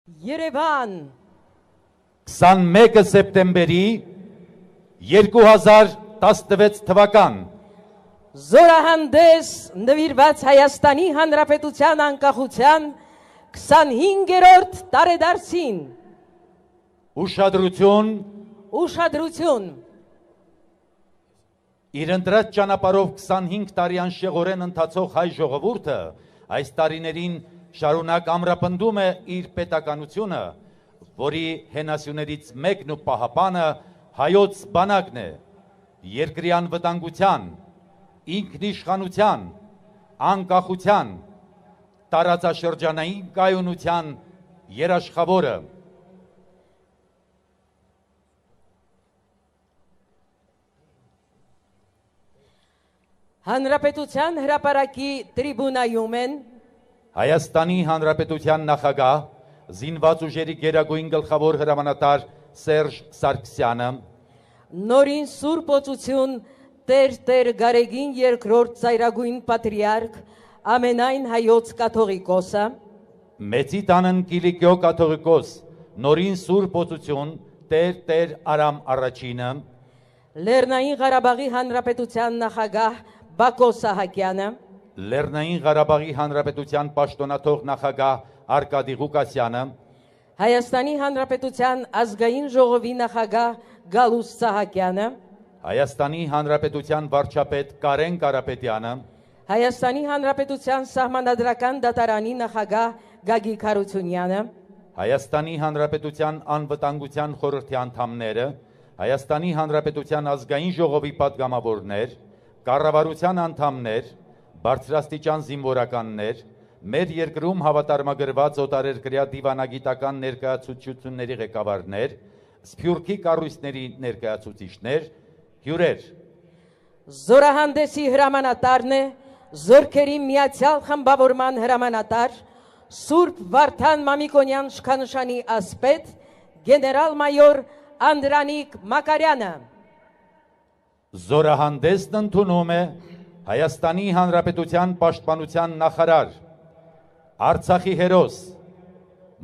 Երևան 21 սեպտեմբերի 2016 թվական զորահանդես նվիրված Հայաստանի Հանրապետության անկախության 25-րդ տարեդարձին ուշադրություն իր ընտրած ճանապարհով 25 տարի անշեղորեն ընթացող հայ ժողովուրդը այս տարիներին շարունակ ամրապնդում է իր պետականությունը, որի հենասյուներից մեկն ու պահապանը հայոց բանակն է, երկրի անվտանգության, ինքնիշխանության, անկախության, տարածաշրջանային կայունության երաշխավորը։ Հանրապետության հրապարակի տրիբունայում են Հայաստանի Հանրապետության նախագահ, զինված ուժերի գերագույն գլխավոր հրամանատար Սերժ Սարգսյանը, նորին Սուրբ Օծություն Տեր Գարեգին II ծայրագույն պատրիարք ամենայն հայոց կաթողիկոսը, Մեծի տանն Կիլիկիո կաթողիկոս, նորին Սուրբ Օծություն Տեր Արամ Առաջինը, Լեռնային Ղարաբաղի Հանրապետության նախագահ Բակո Սահակյանը, Լեռնային Ղարաբաղի Հանրապետության պաշտոնաթող նախագահ Արկադի Ղուկասյանը, Հայաստանի Հանրապետության ազգային ժողովի նախագահ Գալուստ Սահակյանը, Հայաստանի Հանրապետության վարչապետ Կարեն Կարապետյանը, Հայաստանի Հանրապետության Սահմանադրական դատարանի նախագահ Գագիկ Հարությունյանը, Հայաստանի Հանրապետության անվտանգության խորհրդի անդամները, Հայաստանի Հանրապետության ազգային ժողովի պատգամավորներ, կառավարության անդամներ, բարձրաստիճան զինվորականներ, մեր երկրում հավատարմագրված օտարերկրյա դիվանագիտական ներկայացուցիչությունների ղեկավարներ, սփյուռքի կառույցների ներկայացուցիչներ, հյուրեր։ Զորահանդեսի հրամանատարն է Զորքերի միացյալ խմբավորման հրամանատար Սուրբ Վարդան Մամիկոնյան շքանշանի ասպետ գեներալ-մայոր Անդրանիկ Մակարյանը։ Զորահանդեսն ընդունում է Հայաստանի Հանրապետության պաշտպանության նախարար, Արցախի հերոս,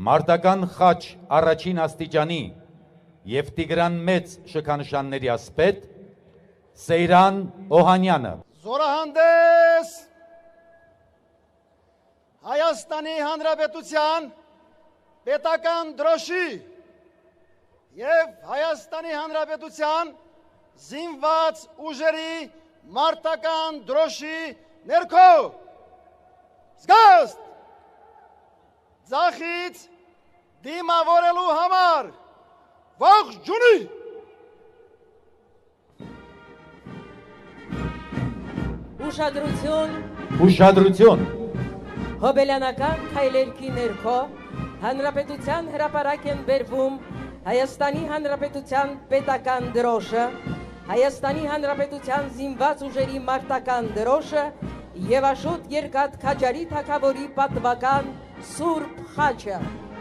մարտական խաչ առաջին աստիճանի և Տիգրան Մեծ շքանշանների ասպետ Սեյրան Օհանյանը։ Զորահանդես Հայաստանի Հանրապետության պետական դրոշի և Հայաստանի Հանրապետության զինված ուժերի մարտական դրոշի ներքո զգաստ ձախից դիմավորելու համար ողջունի։ Ուշադրություն Հոբելյանական քայլերքի ներքո Հանրապետության հրապարակ են բերվում Հայաստանի Հանրապետության պետական դրոշը, Հայաստանի Հանրապետության զինված ուժերի մարտական դրոշը և Աշոտ Երկաթ Քաջարի թագավորի պատվական Սուրբ խաչը։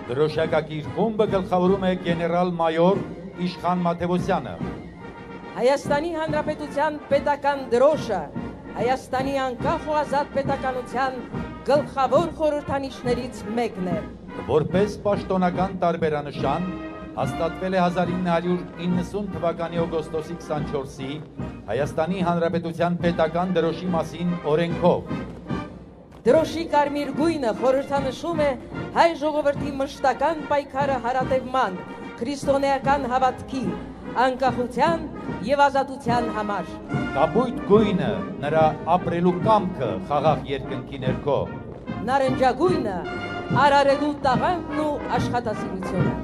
Դրոշակակիր խումբը գլխավորում է գեներալ-մայոր Իշխան Մաթևոսյանը։ Հայաստանի Հանրապետության պետական դրոշը Հայաստանի անկախ ու ազատ պետականության գլխավոր խորհրդանիշներից մեկն է։ Որպես պաշտոնական տարբերանշան հաստատվել է 1990 թվականի օգոստոսի 24-ի Հայաստանի Հանրապետության պետական դրոշի մասին օրենքով։ Դրոշի կարմիր գույնը խորհրդանշում է հայ ժողովրդի մշտական պայքարը հարատևման, քրիստոնեական հավատքի, անկախության և ազատության համար։ Կապույտ գույնը նրա ապրելու կամքը խաղաղ երկնքի ներքո։ Նարնջագույնը արարելու տաղանդն ու աշխատասիրությունը։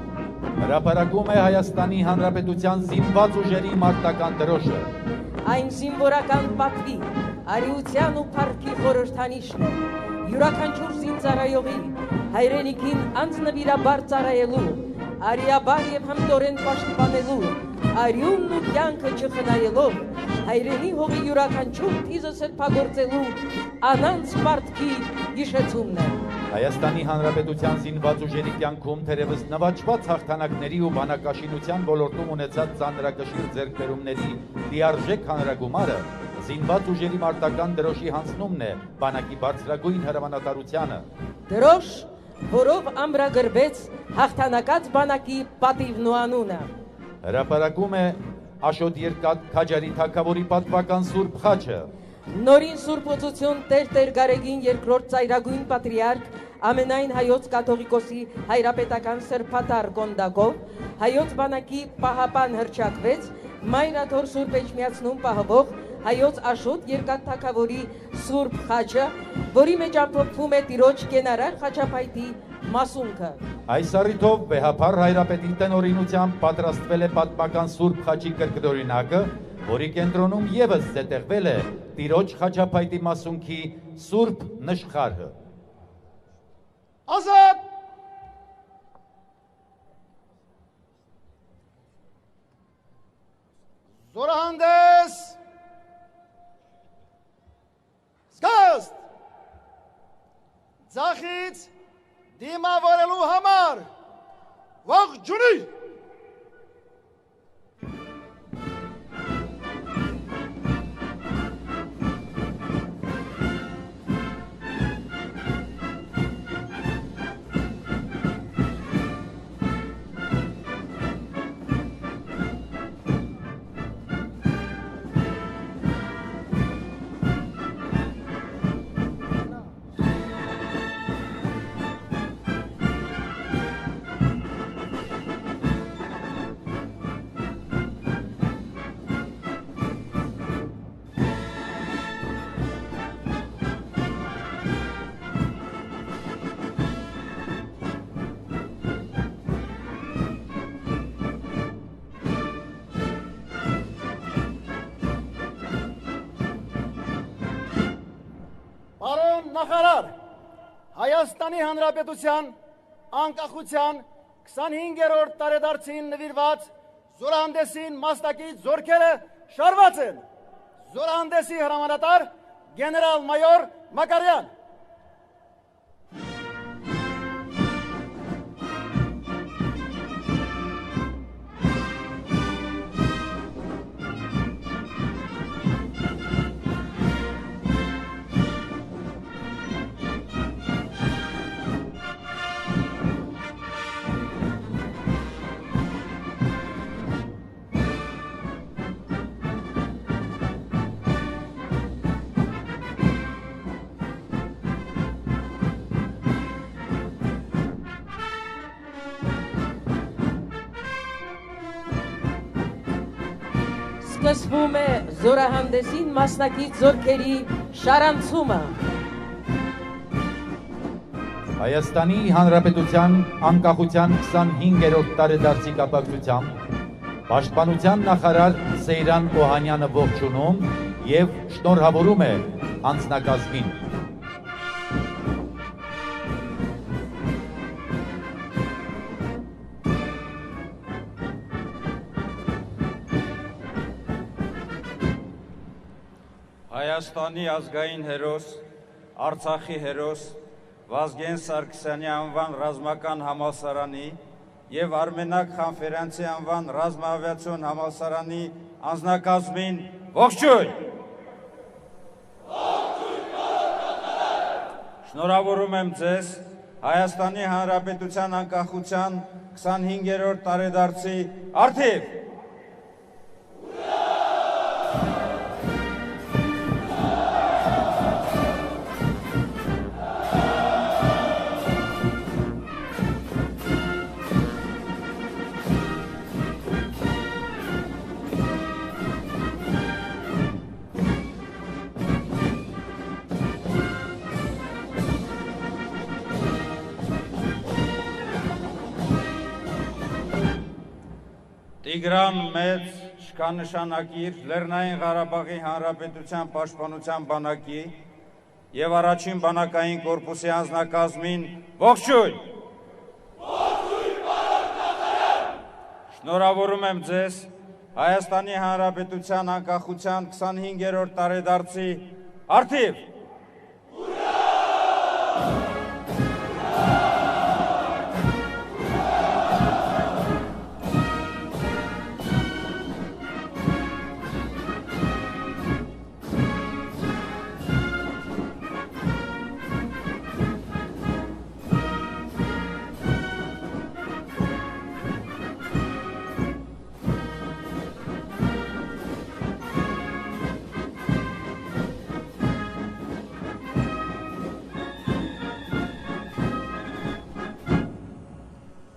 Հրապարակում է Հայաստանի Հանրապետության զինված ուժերի մարտական դրոշը։ Այն զինվորական պատվի, արիության ու փառքի խորհրդանիշն է, յուրաքանչյուր զինծառայողի հայրենիքին անձնվիրաբար ծառայելու, արիաբար և հմտորեն պաշտպանելու, արյունն ու կյանքը չխնայելով, հայրենի հողի յուրաքանչյուր թիզը սրբագործելու անանց պարտքի հիշեցումն է։ Հայաստանի Հանրապետության զինված ուժերի կյանքում թերևս նվաճված հաղթանակների ու բանակաշինության ոլորտում ունեցած ծանրակշիռ ձեռքբերումների լիարժեք հանրագումարը զինված ուժերի մարտական դրոշի հանձնումն է բանակի բարձրագույն հրամանատարությանը։ Դրոշ որով ամրագրվեց հաղթանակած բանակի պատիվն ու անունը։ Հրապարակում է Աշոտ Երկաթ Քաջարի թագավորի պատվական Սուրբ խաչը։ Նորին Սուրբ Օծություն Տեր Գարեգին երկրորդ ծայրագույն պատրիարք ամենայն հայոց կաթողիկոսի հայրապետական սրբատար կոնդակով հայոց բանակի պահապան հռչակվեց Մայրաթոր Սուրբ Էջմիածնում պահվող հայոց Աշոտ Երկաթ թագավորի Սուրբ խաչը, որի մեջ ամփոփվում է Տիրոջ կենարար խաչապայթի մասունքը։ Այս առիթով վեհափառ հայրապետի տնօրինությամբ պատրաստվել է պատմական Սուրբ խաչի կրկնօրինակը, որի կենտրոնում ևս զետեղվել է Տիրոջ խաչապայթի մասունքի Սուրբ նշխարը։ Ազատ! Զորահանդես! Զգաստ! Ձախից դիմավորելու համար ողջունի! Պարոն նախարար, Հայաստանի Հանրապետության անկախության 25-րդ տարեդարձին նվիրված զորահանդեսին մասնակից զորքերը շարված են։ Զորահանդեսի հրամանատար գեներալ-մայոր Մակարյան։ Սկսվում է զորահանդեսին մասնակից զորքերի շարանցումը։ Հայաստանի Հանրապետության անկախության 25-րդ տարեդարձի կապակցությամբ Պաշտպանության նախարար Սեյրան Օհանյանը ողջունում եւ շնորհավորում է անձնակազմին։ Հայաստանի ազգային հերոս, Արցախի հերոս, Վազգեն Սարգսյանի անվան ռազմական համալսարանի և Արմենակ Խանֆերանցի անվան ռազմաավիացիոն համալսարանի անձնակազմին ողջույն։ Շնորհավորում եմ ձեզ Հայաստանի Հանրապետության անկախության 25-րդ տարեդարձի առթիվ։ Տիգրան Մեծ շքանշանակիր Լեռնային Ղարաբաղի Հանրապետության Պաշտպանության բանակի և առաջին բանակային կորպուսի անձնակազմին ողջույն։ Շնորհավորում եմ ձեզ Հայաստանի Հանրապետության անկախության 25-րդ տարեդարձի առթիվ։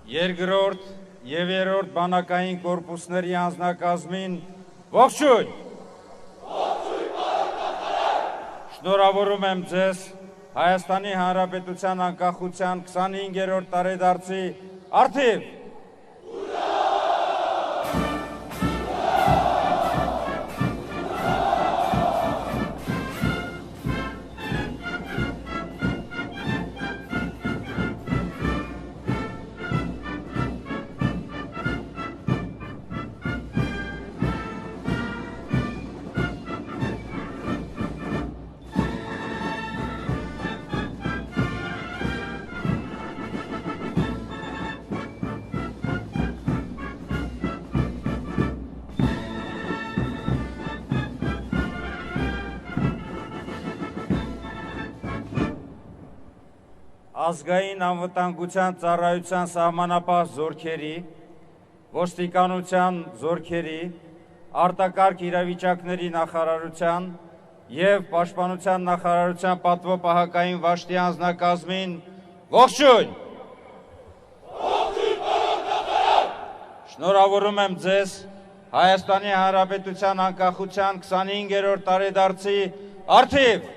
երկրորդ եւ երրորդ բանակային կորպուսների անձնակազմին ողջույն։ Շնորհավորում եմ ձեզ Հայաստանի Հանրապետության անկախության 25-րդ տարեդարձի առթիվ։ Ազգային անվտանգության ծառայության սահմանապահ զորքերի, ոստիկանության զորքերի, արտակարգ իրավիճակների նախարարության և պաշտպանության նախարարության պատվոպահակային վաշտի անձնակազմին ողջույն։ Շնորհավորում եմ ձեզ Հայաստանի Հանրապետության անկախության 25-րդ տարեդարձի առթիվ։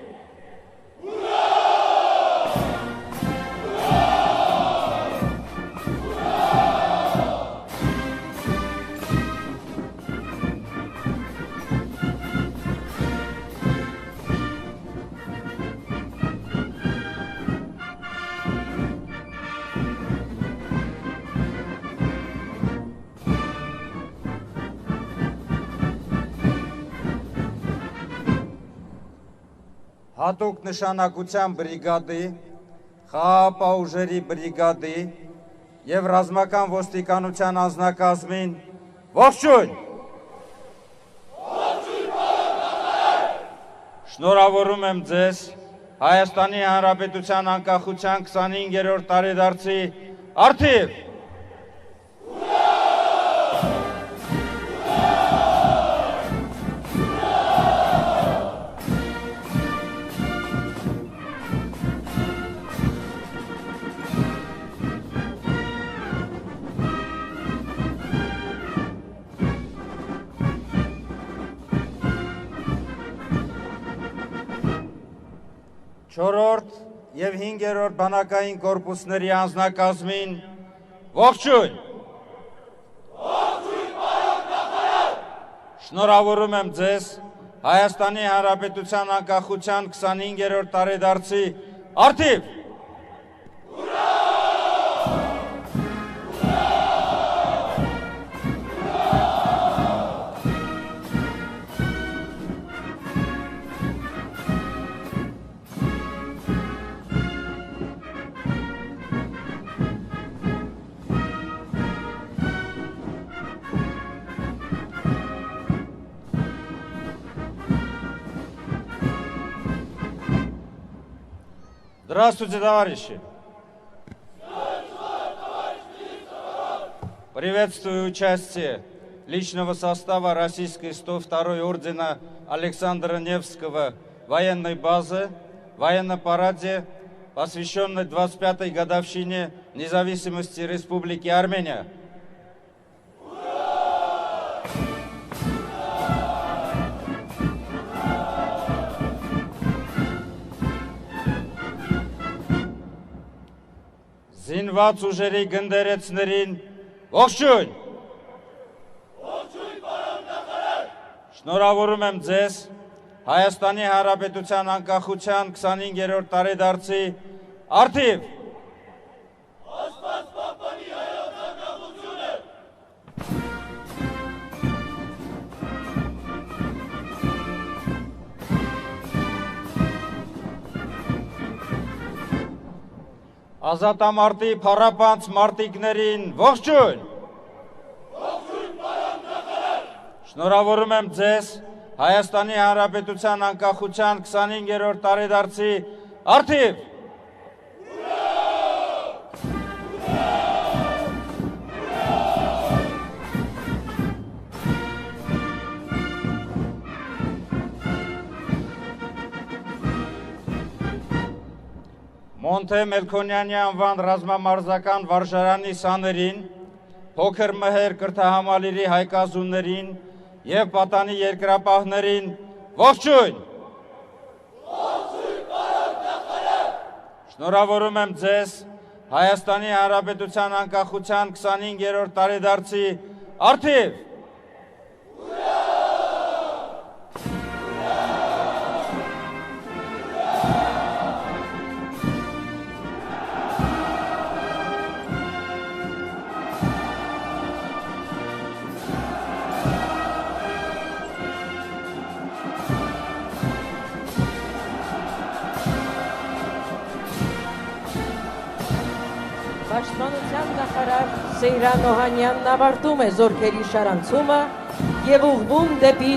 Հատուկ նշանակության բրիգադի, խաղաղապահ ուժերի բրիգադի և ռազմական ոստիկանության անձնակազմին ողջույն։ Շնորհավորում եմ ձեզ Հայաստանի Հանրապետության անկախության 25-րդ տարեդարձի առթիվ։ Չորրորդ և հինգերորդ բանակային կորպուսների անձնակազմին ողջույն։ Շնորհավորում եմ ձեզ Հայաստանի Հանրապետության անկախության 25-րդ տարեդարձի առթիվ։ Здравствуйте, товарищи! Приветствую участие личного состава российской 102-й ордена Александра Невского военной базы, военном параде, посвященной 25-й годовщине независимости Республики Армения. Զինված ուժերի գնդերեցներին ողջույն։ Շնորհավորում եմ ձեզ Հայաստանի Հանրապետության անկախության 25-րդ տարեդարձի առթիվ։ Ազատամարտի փառապանծ մարտիկներին ողջույն։ Շնորհավորում եմ ձեզ Հայաստանի Հանրապետության անկախության 25-րդ տարեդարձի առթիվ։ Մոնթե Մելքոնյանի անվան ռազմամարզական վարժարանի սաներին, փոքր մհեր կրթահամալիրի հայկազուններին եւ պատանի երկրապահներին ողջույն։ Շնորհավորում եմ ձեզ Հայաստանի Հանրապետության անկախության 25-րդ տարեդարձի առթիվ։ Պաշտպանության նախարար Սեյրան Օհանյանն ավարտում է զորքերի շարանցումը եւ ուղղվում դեպի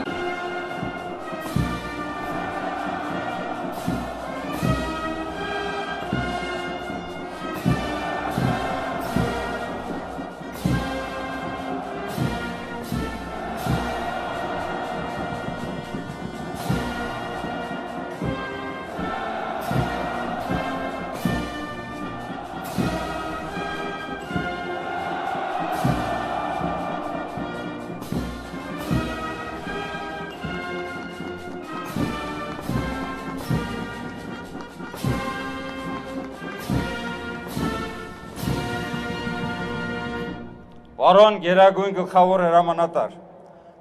Պարոն Գերագույն գլխավոր հրամանատար,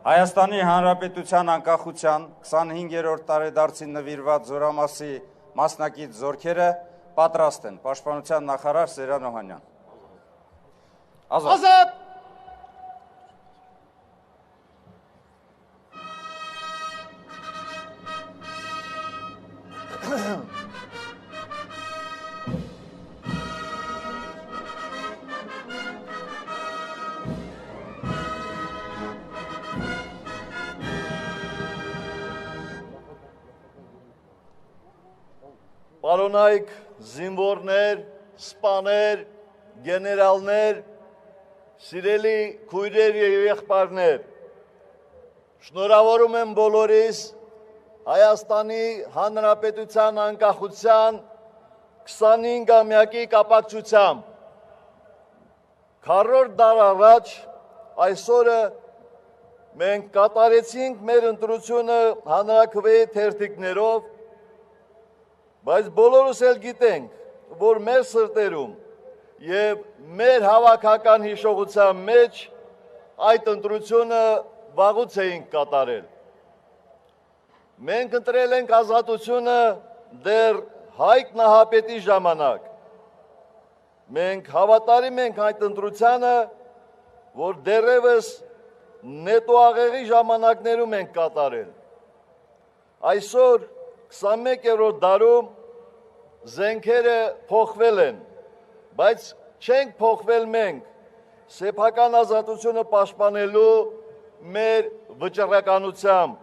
Հայաստանի Հանրապետության անկախության 25-րդ տարեդարձին նվիրված զորամասի մասնակից զորքերը պատրաստ են։ Պաշտպանության նախարար Սեյրան Օհանյան։ Ազատ! Պարոնայք զինվորներ, սպաներ, գեներալներ, սիրելի քույրեր եւ եղբայրներ, շնորհավորում եմ բոլորիս Հայաստանի Հանրապետության անկախության 25-ամյակի կապակցությամբ։ 40 դար առաջ այսօրը մենք կատարեցինք մեր ընտրությունը հանրաքվեի թերթիկներով, բայց բոլորս էլ գիտենք, որ մեր սրտերում եւ մեր հավաքական հիշողության մեջ այդ ընտրությունը վաղուց էինք կատարել։ Մենք ընտրել ենք ազատությունը դեռ Հայկ Նահապետի ժամանակ։ Մենք հավատարիմ ենք այդ ընտրությանը, որ դեռևս նետոաղեղի ժամանակներում ենք կատարել։ Այսօր 21-րդ դարում զենքերը փոխվել են, բայց չենք փոխվել մենք սեփական ազատությունը պաշտպանելու մեր վճռականությամբ,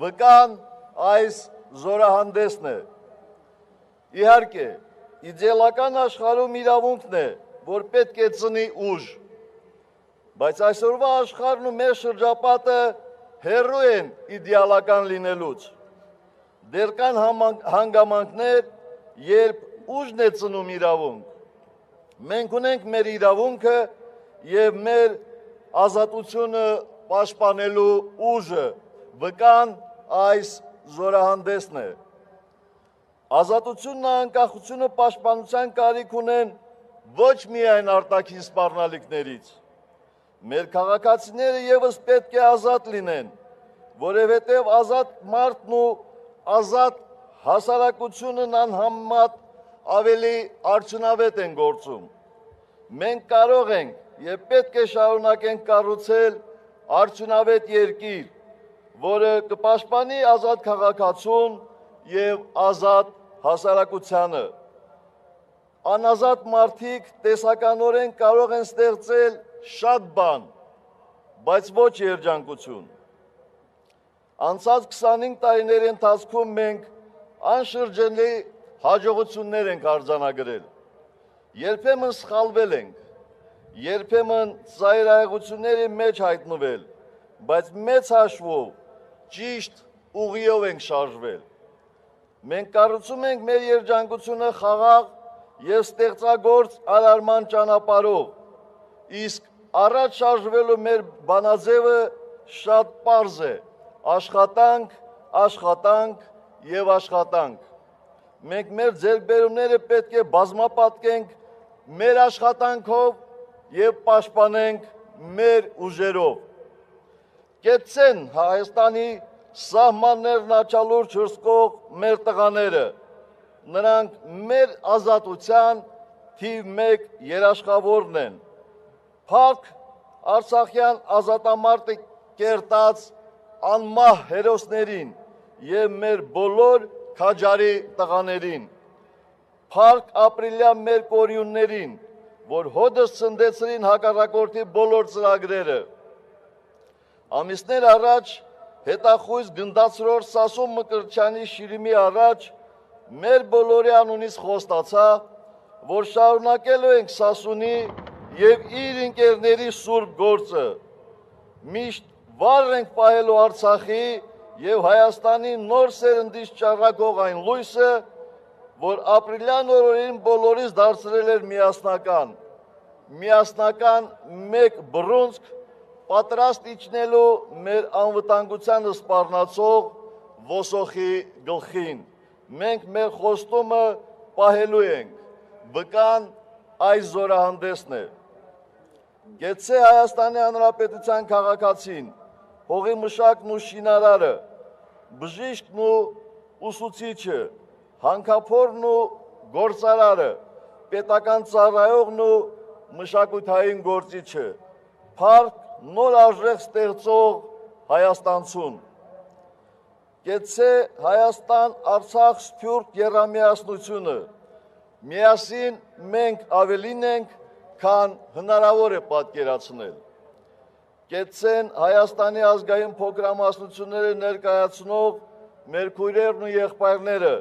վկան այս զորահանդեսն է։ Իհարկե, իդեալական աշխարհում իրավունքն է, որ պետք է ծնի ուժ, բայց այսօրվա աշխարհն ու մեր շրջապատը հեռու են իդեալական լինելուց։ Դեռ կան հանգամանքներ, երբ ուժն է ծնում իրավունք։ Մենք ունենք մեր իրավունքը եւ մեր ազատությունը պաշտպանելու ուժը, վկան այս զորահանդեսն է։ Ազատությունն ու անկախությունը պաշտպանության կարիք ունեն ոչ միայն արտաքին սպառնալիքներից։ Մեր քաղաքացիները եւս պետք է ազատ լինեն, որովհետեւ ազատ մարդն ու ազատ հասարակությունն անհամեմատ ավելի արդյունավետ են գործում։ Մենք կարող ենք եւ պետք է շարունակենք կառուցել արդյունավետ երկիր, որը կպաշտպանի ազատ քաղաքացուն եւ ազատ հասարակությանը։ Անազատ մարդիկ տեսականորեն կարող են ստեղծել շատ բան, բայց ոչ երջանկություն։ Անցած 25 տարիների ընթացքում մենք անշրջելի հաջողություններ ենք արձանագրել։ Երբեմն սխալվել ենք, երբեմն ծայրահեղությունների մեջ հայտնվել, բայց մեծ հաշվով ճիշտ ուղիով ենք շարժվել։ Մենք կառուցում ենք մեր երջանկությունը խաղաղ եւ ստեղծագործ արարման ճանապարհով։ Իսկ առաջ շարժվելու մեր բանաձևը շատ պարզ է. աշխատանք, աշխատանք եւ աշխատանք։ Մենք մեր ձեռքբերումները պետք է բազմապատկենք մեր աշխատանքով եւ պաշտպանենք մեր ուժերով։ Կեցեն Հայաստանի սահմաններն աչալուր չրսկող մեր տղաները, նրանք մեր ազատության թիվ 1 երաշխավորն են։ Փակ Արցախյան ազատամարտի կերտած անմահ հերոսներին եւ մեր բոլոր քաջարի տղաներին, փառք ապրիլյան մեր կորյուններին, որ հոդս ցնդեցրին հակառակորդի բոլոր ծրագրերը։ Ամիսներ առաջ հետախույզ գնդացրոր Սասուն Մկրտչյանի շիրիմի առաջ մեր բոլորի անունից խոստացա, որ շարունակելու ենք Սասունի եւ իր ընկերների սուրբ գործը։ Միշտ վառ ենք պահելու Արցախի եւ Հայաստանի նոր սերնդից ճառագող այն լույսը, որ ապրիլյան օրերին բոլորիս դարձրել էր միասնական մեկ բռունցք, պատրաստ իջնելու մեր անվտանգությանը սպառնացող ոսոխի գլխին։ Մենք մեր խոստումը պահելու ենք, վկան այս զորահանդեսն է։ Գեցե Հայաստանի Հանրապետության քաղաքացին, հողի մշակն ու շինարարը, բժիշկն ու ուսուցիչը, հանքափորն ու գործարարը, պետական ծառայողն ու մշակութային գործիչը, փառք նոր արժեք ստեղծող հայաստանցուն։ Գեցե Հայաստան-Արցախ սփյուռք եռամիասնությունը, միասին մենք ավելին ենք, քան հնարավոր է պատկերացնել։ Կեցեն Հայաստանի ազգային փոքրամասնությունները ներկայացնող մեր քույրերն ու եղբայրները,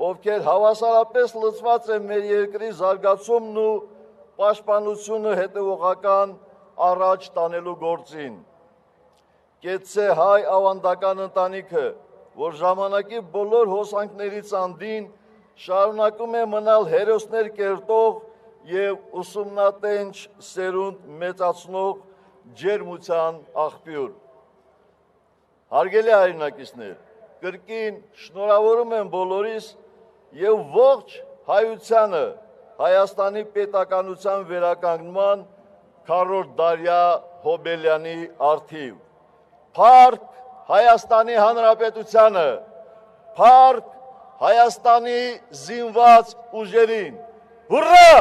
ովքեր հավասարապես լծված են մեր երկրի զարգացումն ու պաշտպանությունը հետևողական առաջ տանելու գործին։ Կեցե հայ ավանդական ընտանիքը, որ ժամանակի բոլոր հոսանքներից անդին շարունակում է մնալ հերոսներ կերտող եւ ուսումնատենչ սերունդ մեծացնող ջերմության աղբյուր։ Հարգելի հայրենակիցներ, կրկին շնորհավորում եմ բոլորիս եւ ողջ հայությանը Հայաստանի պետականության վերականգնման քառորդ դարյա Հոբելյանի արթիվ։ Փառք Հայաստանի Հանրապետությանը, փառք Հայաստանի զինված ուժերին։ Հուրրա!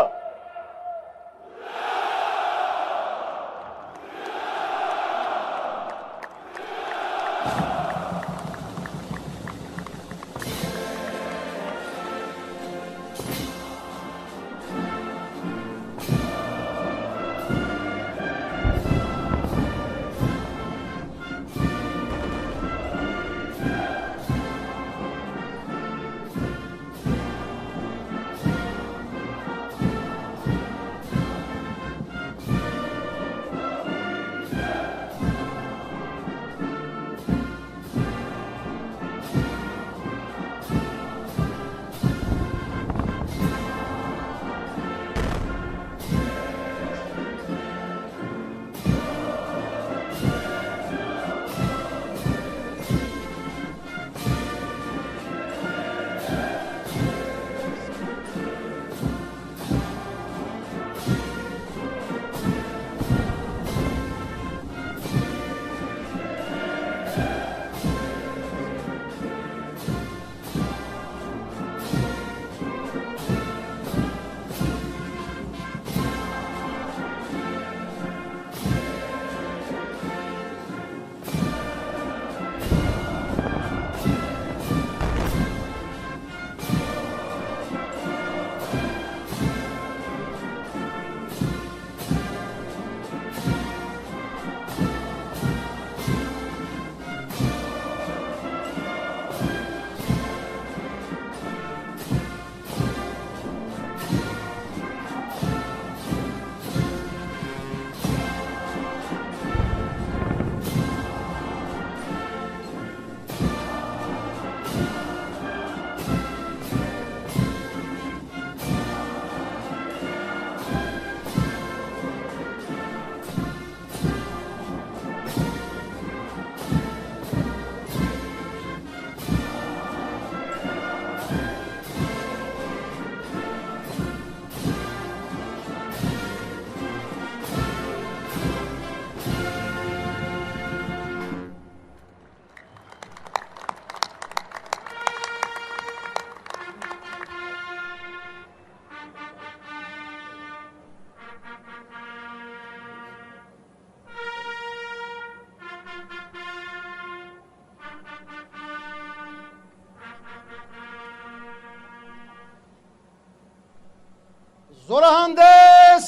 Զորահանդես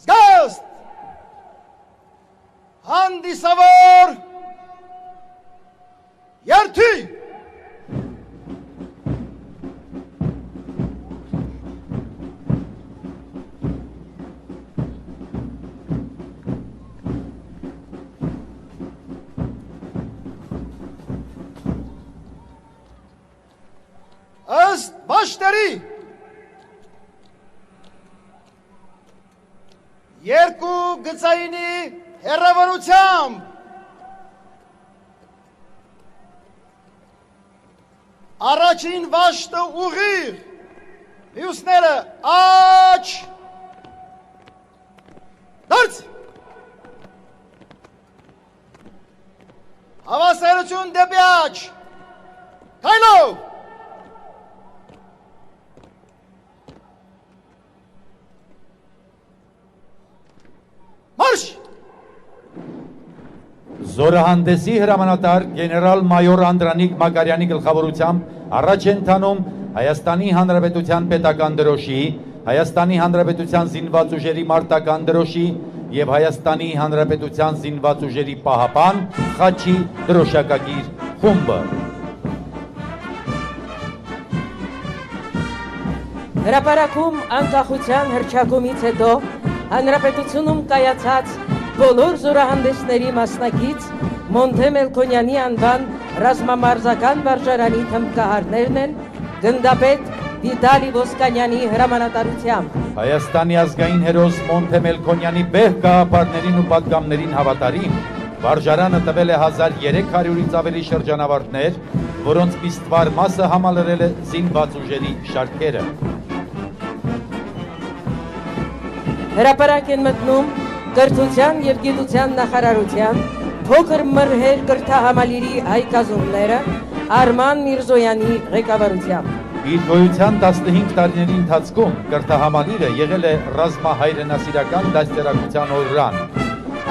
զգաստ հանդիսավոր երթի ըստ բաշտերի երկու գծայինի հեռավորությամբ առաջին վաշտը ուղիղ, մյուսները աջ, դարձ, հավասարություն դեպի աջ, քայլով, մարշ! Զորահանդեսի հրամանատար գեներալ մայոր Անդրանիկ Մակարյանի գլխավորությամբ առաջ են տանում Հայաստանի Հանրապետության պետական դրոշի, Հայաստանի Հանրապետության զինված ուժերի մարտական դրոշի եւ Հայաստանի Հանրապետության զինված ուժերի պահապան խաչի դրոշակագիր խումբը։ Հրապարակում անկախության հռչակումից հետո Հանրապետությունում կայացած բոլոր զորահանդեսների մասնակից Մոնթե Մելքոնյանի անվան ռազմամարզական վարժարանի թմբկահարներն են գնդապետ Վիտալի Ոսկանյանի հրամանատարությամբ։ Հայաստանի ազգային հերոս Մոնթե Մելքոնյանի բեղ գաղափարներին ու պատգամներին հավատարիմ վարժարանը տվել է 1300-ից ավելի շրջանավարտներ, որոնց միստվար մասը համալրել է զինված ուժերի շարքերը։ Հրապարակ են մտնում կրթության և գիտության նախարարության փոքր մրհեր կրթահամալիրի հայկազունները Արման Միրզոյանի ղեկավարությամբ։ Իր գոյության 15 տարիների ընթացքում կրթահամալիրը եղել է ռազմահայրենասիրական դաստիարակության օրրան։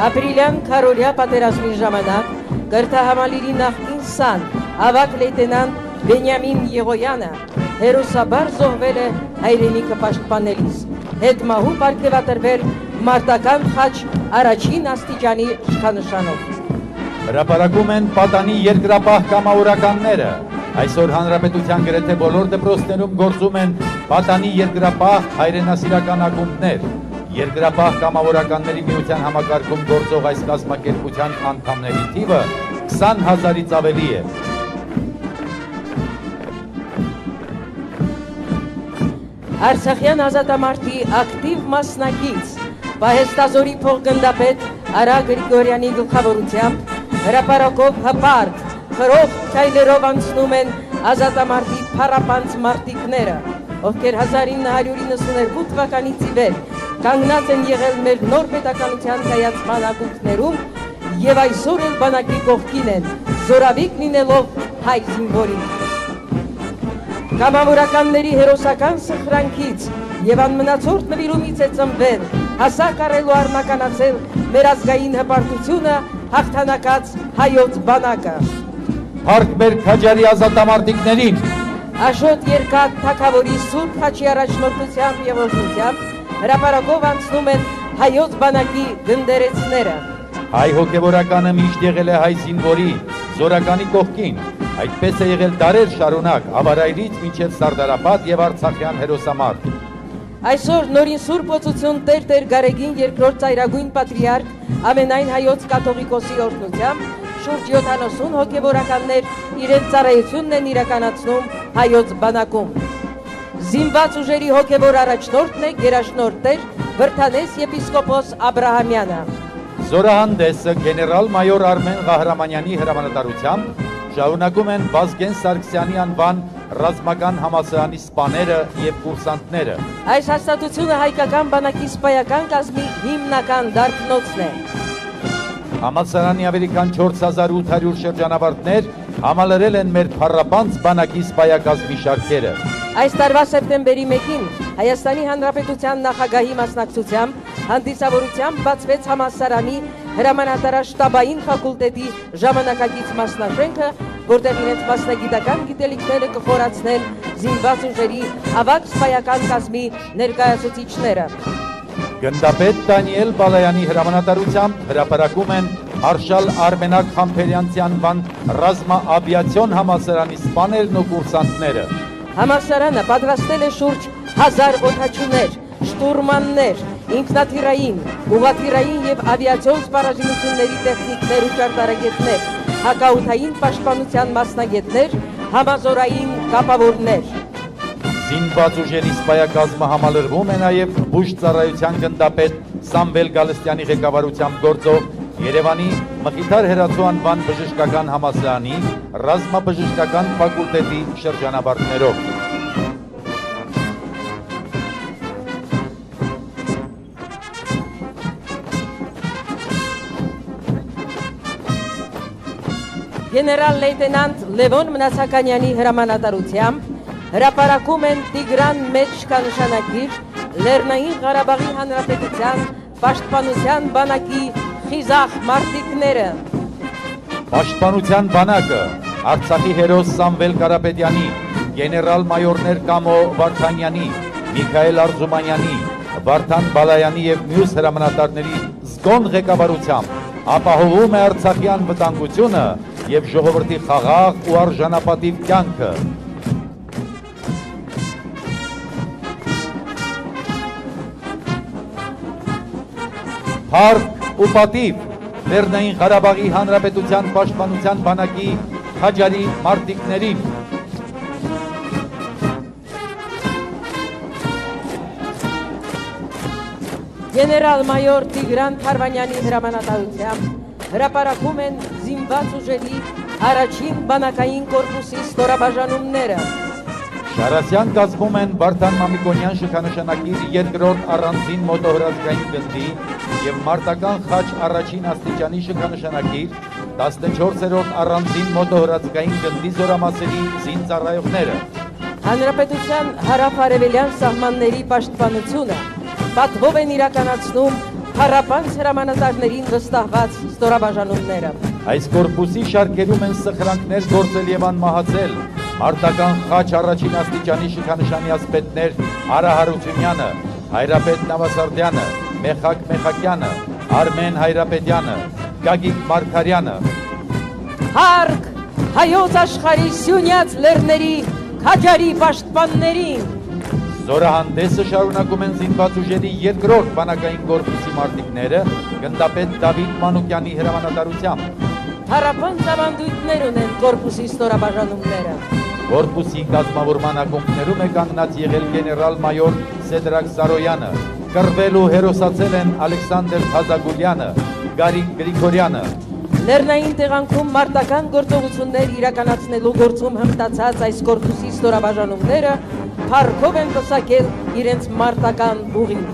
Ապրիլյան քարորյա պատերազմի ժամանակ կրթահամալիրի նախկին սան ավագ լեյտենանտ Բենյամին Եղոյանը հերոսաբար զոհվել է հայրենիքը պաշտպանելիս, հետմահու պարգևատրվել մարտական խաչ առաջին աստիճանի շքանշանով։ Հրապարակում են պատանի երկրապահ կամավորականները։ Այսօր հանրապետության գրեթե բոլոր դպրոցներում գործում են պատանի երկրապահ հայրենասիրական ակումբներ։ Երկրապահ կամավորականների միության համակարգում գործող այս կազմակերպության անդամների թիվը 20,000-ից ավելի է։ Արցախյան ազատամարտի ակտիվ մասնակից Պահեստազորի փոխգնդապետ Արա Գրիգորյանի գլխավորությամբ հրապարակով հպարտ, խրող քայլերով անցնում են ազատամարտի փառապանծ մարտիկները, ովքեր 1992 թվականից ի վեր կանգնած են եղել մեր նոր պետականության կայացման ակունքներում եւ այսօր էլ բանակի կողքին են, զորավիկ լինելով հայ զինվորի։ Կամավորականների հերոսական սխրանքից եւ անմնացորդ նվիրումից է ծնվել, հասակ առելու արմականացել մեր ազգային հպարտությունը հաղթանակած հայոց բանակը։ Փառք մեր քաջարի ազատամարտիկներին։ Աշոտ Երկաթ թագավորի Սուրբ Խաչի առաջնորդությամբ եւ օրհնությամբ հրապարակով անցնում են հայոց բանակի գնդերեցները։ Հայ հոգևորականը միշտ եղել է հայ զինվորի, զորականի կողքին։ Այդպես է եղել դարեր շարունակ, Ավարայրից մինչև Սարդարապատ եւ Արցախյան հերոսամարտ։ Այսօր նորին Սուրբ Օծություն Տեր Գարեգին II ծայրագույն պատրիարք ամենայն հայոց կաթողիկոսի օրհնությամբ շուրջ 70 հոգևորականներ իրենց ծառայությունն են իրականացնում հայոց բանակում։ Զինված ուժերի հոգևոր առաջնորդն է գերաշնորհ Տեր Վրդանես եպիսկոպոս Աբրահամյանը։ Զորահանդեսը գեներալ մայոր Արմեն Ղահրամանյանի հրամանատարությամբ շարունակում են Վազգեն Սարգսյանի անվան ռազմական համալսարանի սպաները եւ կուրսանտները։ Այս հաստատությունը հայկական բանակի սպայական կազմի հիմնական դարբնոցն է։ Համալսարանի ավելի քան 4800 շրջանավարտներ համալրել են մեր փառապանծ բանակի սպայակազմի շարքերը։ Այս տարվա սեպտեմբերի 1-ին Հայաստանի Հանրապետության նախագահի մասնակցությամբ հանդիսավորությամբ բացվեց համալսարանի հրամանատարաշտաբային ֆակուլտետի ժամանակակից մասնաշենքը, որտեղ իրենց մասնագիտական գիտելիքները կխորացնեն զինված ուժերի ավագ սպայական կազմի ներկայացուցիչները։ Գնդապետ Դանիել Բալայանի հրամանատարությամբ հրապարակում են Մարշալ Արմենակ Խամփերյանցի անվան ռազմաավիացիոն համալսարանի սպաներն ու կուրսանտները։ Համալսարանը պատրաստել է շուրջ 1000 օդաչուներ, շտուրմաններ, ինքնաթիռային, ուղղաթիռային եւ ավիացիոն սպառազինությունների տեխնիկներ ու ճարտարագետներ, հակաօդային պաշտպանության մասնագետներ, համազորային կապավորներ։ Զինված ուժերի սպայակազմը համալրվում է նաև բուժ ծառայության գնդապետ Սամվել Գալստյանի ղեկավարությամբ գործող Երևանի Մխիթար Հերացու անվան բժշկական համալսարանի ռազմաբժշկական ֆակուլտետի շրջանավարտներով։ Գեներալ լեյտենանտ Լևոն Մնացականյանի հրամանատարությամբ հրապարակում են Տիգրան Մեջկանշանակիր Լեռնային Ղարաբաղի Հանրապետության պաշտպանության բանակի խիզախ մարտիկները։ Պաշտպանության բանակը Արցախի հերոս Սամվել Կարապետյանի, գեներալ մայորներ Կամո Վարդանյանի, Միքայել Արզումանյանի, Վարդան Բալայանի եւ մյուս հրամանատարների զգոն ղեկավարությամբ ապահովում է Արցախյան վտանգությունը եւ ժողովրդի խաղաղ ու արժանապատիվ կյանքը։ Փառք ու պատիվ Լեռնային Ղարաբաղի Հանրապետության պաշտպանության բանակի քաջարի մարտիկներին։ Գեներալ մայոր Տիգրան Թարվանյանի հրամանատարությամբ հրապարակում են զինված ուժերի առաջին բանակային կորպուսի ստորաբաժանումները։ Շարասյան կազմում են Վարդան Մամիկոնյան շքանշանակիր երկրորդ առանձին մոտոհրազգային գնդի եւ մարտական խաչ առաջին աստիճանի շքանշանակիր 14-րդ առանձին մոտոհրազգային գնդի զորամասերի զինծառայողները։ Հանրապետության հարավ-արևելյան սահմանների պաշտպանությունը պատվով են իրականացնում փառապանց հրամանատարներին վստահված ստորաբաժանումները։ Այս կորպուսի շարքերում են սխրանքներ գործել եւ անմահացել մարտական խաչ առաջին աստիճանի շքանշանի ասպետներ Արա Հարությունյանը, Հայրապետ Նավասարդյանը, Մեխակ Մեխակյանը, Արմեն Հայրապետյանը, Գագիկ Մարգարյանը։ Հարկ հայոց աշխարհի սյունյաց լեռների քաջարի պաշտպաններին։ Զորահանդեսը շարունակում են զինված ուժերի երկրորդ բանակային կորպուսի մարտիկները գնդապետ Դավիթ Մանուկյանի հրամանատարությամբ։ Հարապանց ավանդույթներ ունեն կորպուսի ստորաբաժանումները։ Կորպուսի կազմավորման ակումբներում է կանգնած եղել գեներալ մայոր Սեդրակ Սարոյանը, կռվել ու հերոսացել են Ալեքսանդր Խազագուլյանը, Գարիկ Գրիգորյանը։ Լեռնային տեղանքում մարտական գործողություններ իրականացնելու գործում հմտացած այս կորպուսի ստորաբաժանումները փառքով են պսակել իրենց մարտական ուղին։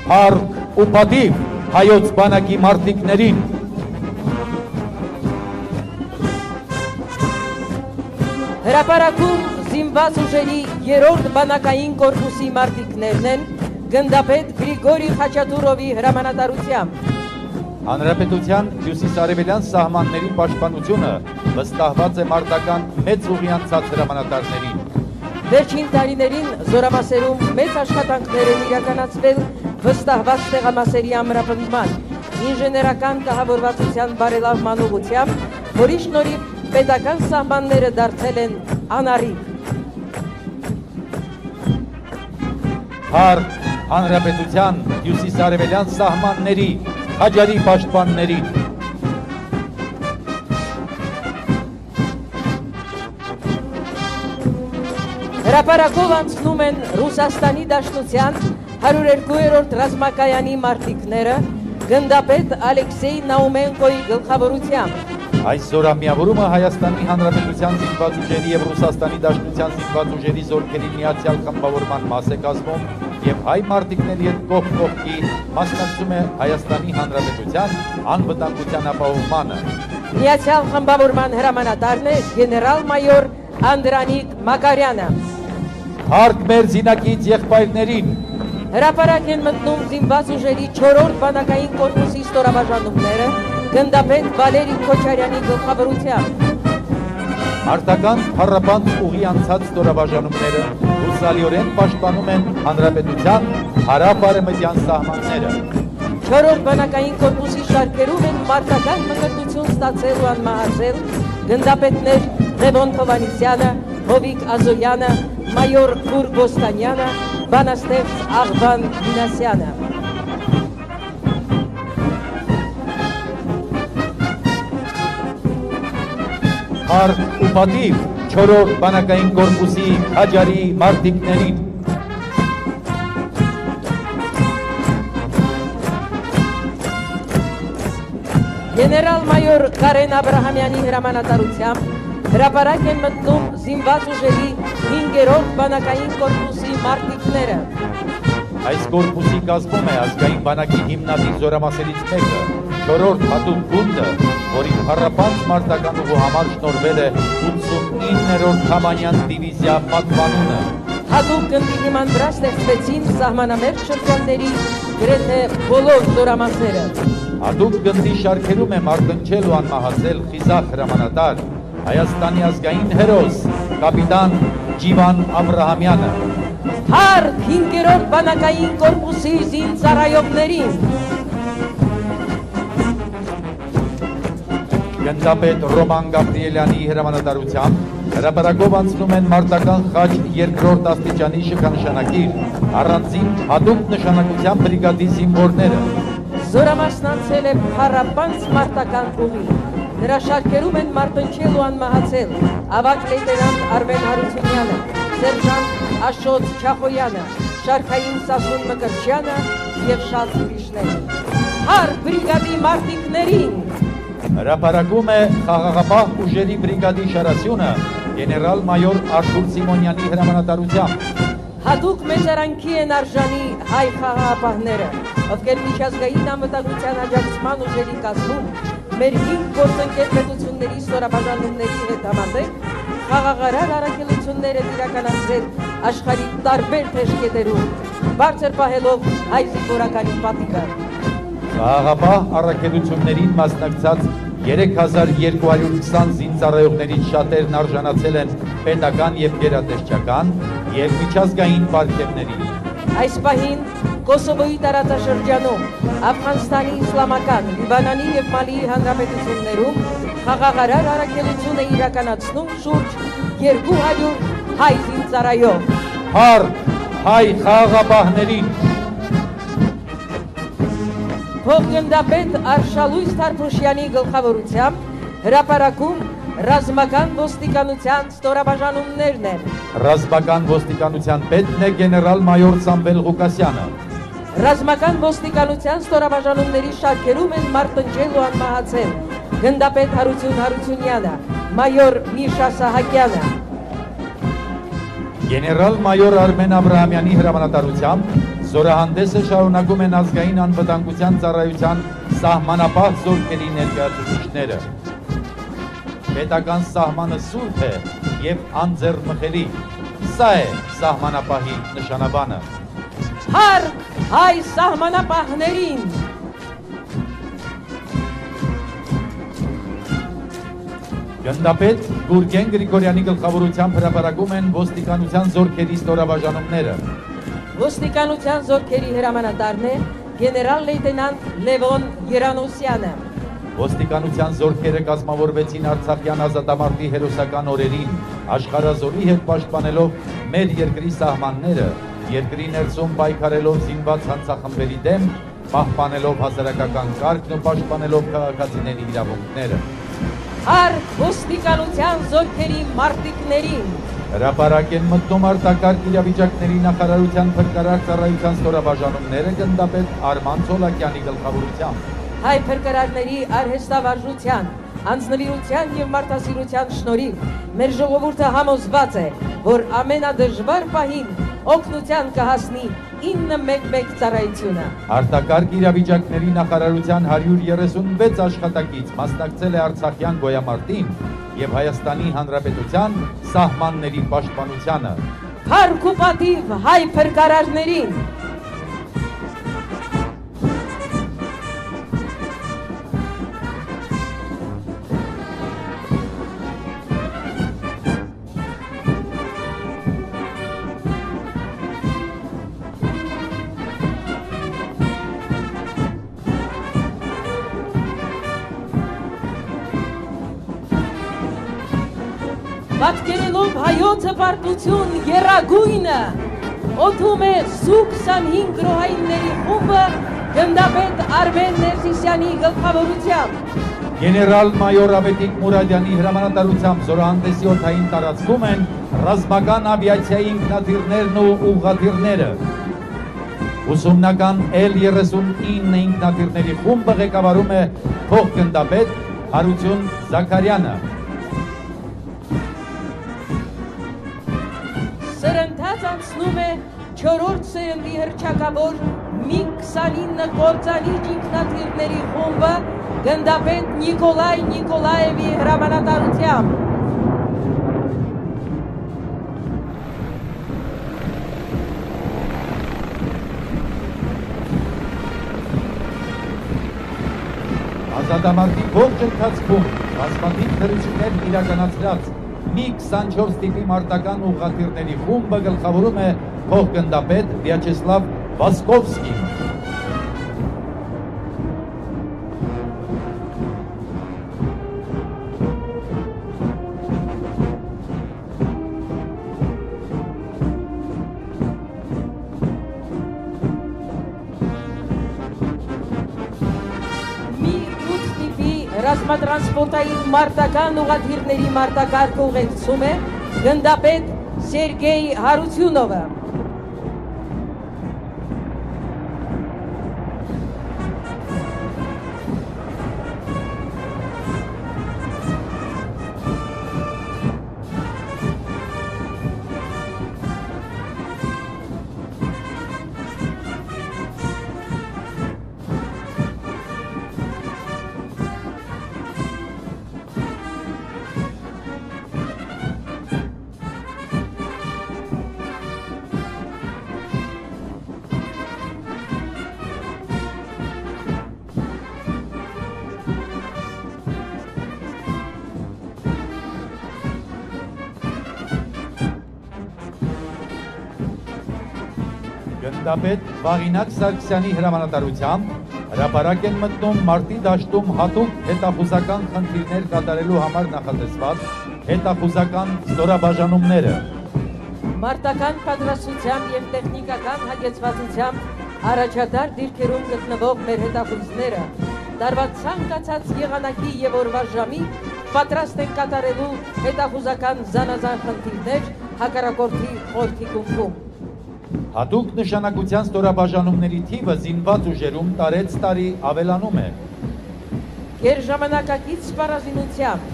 Փառք ու պատիվ հայոց բանակի մարտիկներին։ Հրապարակում զինված ուժերի երրորդ բանակային կորպուսի մարտիկներն են գնդապետ Գրիգորի Խաչատուրովի հրամանատարությամբ։ Հանրապետության հյուսիսարևելյան սահմանների պաշտպանությունը վստահված է մարտական մեծ ուղի անցած հրամանատարներին։ Վերջին տարիներին զորամասերում մեծ աշխատանքներ են իրականացվել վստահված տեղամասերի ամրապնդման, ինժեներական կահավորվածության բարելավման ուղղությամբ, որի շնորհիվ պետական սահմանները դարձել են անառիկ։ Փառք հանրապետության հյուսիսարևելյան սահմանների քաջարի պաշտպաններին։ Հրապարակով անցնում են Ռուսաստանի Դաշնության 102-րդ ռազմակայանի մարտիկները գնդապետ Ալեքսեյ Նաումենկոյի գլխավորությամբ։ Այս զորամիավորումը Հայաստանի Հանրապետության զինված ուժերի եւ Ռուսաստանի Դաշնության զինված ուժերի զորքերի միացյալ խմբավորման մաս է կազմում եւ հայ մարտիկների հետ կողք կողքի մասնակցում է Հայաստանի Հանրապետության անվտանգության ապահովմանը։ Միացյալ խմբավորման հրամանատարն է գեներալ մայոր Անդրանիկ Մակարյանը։ Հարկ մեր զինակից եղբայրներին։ Հրապարակ են մտնում զինված ուժերի 4-րդ բանակային կորպուսի ստորաբաժանումները գնդապետ Վալերի Քոչարյանի գլխավորությամբ Արտական փառապանց ուղի անցած ստորաբաժանումները հուսալիորեն պաշտպանում են հանրապետության հարավ-արևմտյան սահմանները։ 4-րդ բանակային կորպուսի շարքերում են մարտական մկրտություն ստացել ու անմահացել գնդապետներ Լևոն Հովհաննիսյանը, Հովիկ Ազոյանը, մայոր Գուր Գոստանյանը, բանաստեղծ Աղբան Մինասյանը։ Հարկ ու պատիվ 4-րդ բանակային կորպուսի հաջարի մարտիկներին։ Գեներալ-մայոր Կարեն Աբրահամյանի հրամանատարությամբ հրապարակ են մտնում զինված ուժերի 5-րդ բանակային կորպուսի մարտիկները։ Այս կորպուսի կազմում է ազգային բանակի հիմնադիր զորամասերից մեկը, 4-րդ հատուկ գունդը, որի փառապանց մարտական ուղու համար շնորհվել է 89-րդ Թամանյան դիվիզիա պատվանունը։ Հատուկ գնդի հիման վրա ստեղծվեցին սահմանամերձ շրջանների գրեթե բոլոր զորամասերը։ Հատուկ գնդի շարքերում է մարտնչել ու անմահացել խիզախ հրամանատար Հայաստանի ազգային հերոս կապիտան Ջիվան Աբրահամյանը։ Հարկ 5-րդ բանակային կորպուսի զինծառայողներին։ Գնդապետ Ռոման Գաբրիելյանի հրամանատարությամբ հրապարակով անցնում են մարտական խաչ 2-րդ աստիճանի շքանշանակիր առանձին հատուկ նշանակության բրիգադի զինվորները։ Զորամասն անցել է փառապանց մարտական ուղի։ Նրա շարքերում են մարտնչել ու անմահացել ավագ լեյտենանտ Արմեն Հարությունյանը, սերժանտ Աշոտ Չախոյանը, շարքային Սասուն Մկրտչյանը և շատ ուրիշներ։ Հարկ բրիգադի մարտիկներին։ Հրապարակում է խաղաղապահ ուժերի բրիգադի շարասյունը գեներալ-մայոր Արթուր Սիմոնյանի հրամանատարությամբ։ Հատուկ մեծարանքի են արժանի հայ խաղաղապահները, ովքեր միջազգային անվտանգության աջակցման ուժերի կազմում մեր 5 գործընկեր պետությունների ստորաբաժանումների հետ համատեղ խաղաղարար առաքելություններ են իրականացրել աշխարհի տարբեր թեժկետերում, բարձր պահելով հայ զինվորականի պատիվը։ Խաղաղապահ առաքելություններին մասնակցած 3220 զինծառայողներից շատերն արժանացել են պետական և գերատեսչական և միջազգային պարգևների։ Այս պահին Կոսովոյի տարածաշրջանում, Աֆղանստանի իսլամական, Լիբանանի և Մալիի հանրապետություններում խաղաղարար առաքելություն է իրականացնում շուրջ 200 հայ զինծառայող։ Հարկ հայ խաղաղապահներին։ Փոխգնդապետ Արշալույս Թարփուշյանի գլխավորությամբ հրապարակում ռազմական ոստիկանության ստորաբաժանումներն են։ Ռազմական ոստիկանության պետն է գեներալ-մայոր Սամվել Ղուկասյանը։ Ռազմական ոստիկանության ստորաբաժանումների շարքերում են մարտնչել ու անմահացել գնդապետ Հարություն Հարությունյանը, մայոր Միշա Սահակյանը։ Գեներալ-մայոր Արմեն Աբրահամյանի հրամանատարությամբ զորահանդեսը շարունակում են ազգային անվտանգության ծառայության սահմանապահ զորքերի ներկայացուցիչները։ Պետական սահմանը սուրբ է և անձեռնմխելի, սա է սահմանապահի նշանաբանը։ Հարկ հայ սահմանապահներին։ Գնդապետ Գուրգեն Գրիգորյանի գլխավորությամբ հրապարակում են ոստիկանության զորքերի ստորաբաժանումները։ Ոստիկանության զորքերի հրամանատարն է գեներալ լեյտենանտ Լևոն Երանոսյանը։ Ոստիկանության զորքերը կազմավորվեցին Արցախյան ազատամարտի հերոսական օրերին, աշխարհազորի հետ պաշտպանելով մեր երկրի սահմանները, երկրի ներսում պայքարելով զինված հանցախմբերի դեմ, պահպանելով հասարակական կարգն ու պաշտպանելով քաղաքացիների իրավունքները։ Հարկ ոստիկանության զորքերի մարտիկներին։ Հրապարակ են մտնում արտակարգ իրավիճակների նախարարության փրկարար ծառայության ստորաբաժանումները գնդապետ Արման Ցոլակյանի գլխավորությամբ։ Հայ փրկարարների արհեստավարժության, անձնվիրության և մարդասիրության շնորհիվ մեր ժողովուրդը համոզված է, որ ամենադժվար պահին օգնության կհասնի 911 ծառայությունը։ Արտակարգ իրավիճակների նախարարության 136 աշխատակից մասնակցել է Արցախյան գոյամարտին և Հայաստանի Հանրապետության սահմանների պաշտպանությանը։ Հարկ ու պատիվ հայ փրկարարներին։ Եվ հայոց հպարտություն եռագույնը օդում է սուկ 25 գրոհայինների խումբը գնդապետ Արմեն Ներսիսյանի գլխավորությամբ։ Գեներալ մայոր Ավետիք Մուրադյանի հրամանատարությամբ զորահանդեսի օդային տարածքում են ռազմական ավիացիայի ինքնաթիռներն ու ուղղաթիռները։ Ուսումնական L-39 ինքնաթիռների խումբը ղեկավարում է փոխգնդապետ Հարություն Զաքարյանը։ Սրընթաց անցնում է 4-րդ սերնդի հռչակավոր MiG-29 կործանիչ ինքնաթիռների խումբը գնդապետ Նիկոլայ Նիկոլաևի հրամանատարությամբ։ Ազատամարտի ողջ ընթացքում բազմաթիվ թռիչքներ իրականացրած MiG-24 տիպի մարտական ուղղաթիռների խումբը գլխավորում է փոխգնդապետ Վյաչեսլավ Վասկովսկին։ Ռազմատրանսպորտային մարտական ուղղաթիռների մարտակարգը ուղեկցում է գնդապետ Սերգեյ Հարությունովը։ Գնդապետ Վաղինակ Սարգսյանի հրամանատարությամբ հրապարակ են մտնում մարտի դաշտում հատուկ հետախուզական խնդիրներ կատարելու համար նախատեսված հետախուզական ստորաբաժանումները։ Մարտական պատրաստությամբ և տեխնիկական հագեցվածությամբ առաջատար դիրքերում գտնվող մեր հետախուզները տարվա ցանկացած եղանակի և օրվա ժամի պատրաստ են կատարելու հետախուզական զանազան խնդիրներ հակառակորդի խորքի կունդում։ Հատուկ նշանակության ստորաբաժանումների թիվը զինված ուժերում տարեց տարի ավելանում է։ Գերժամանակակից սպառազինությամբ,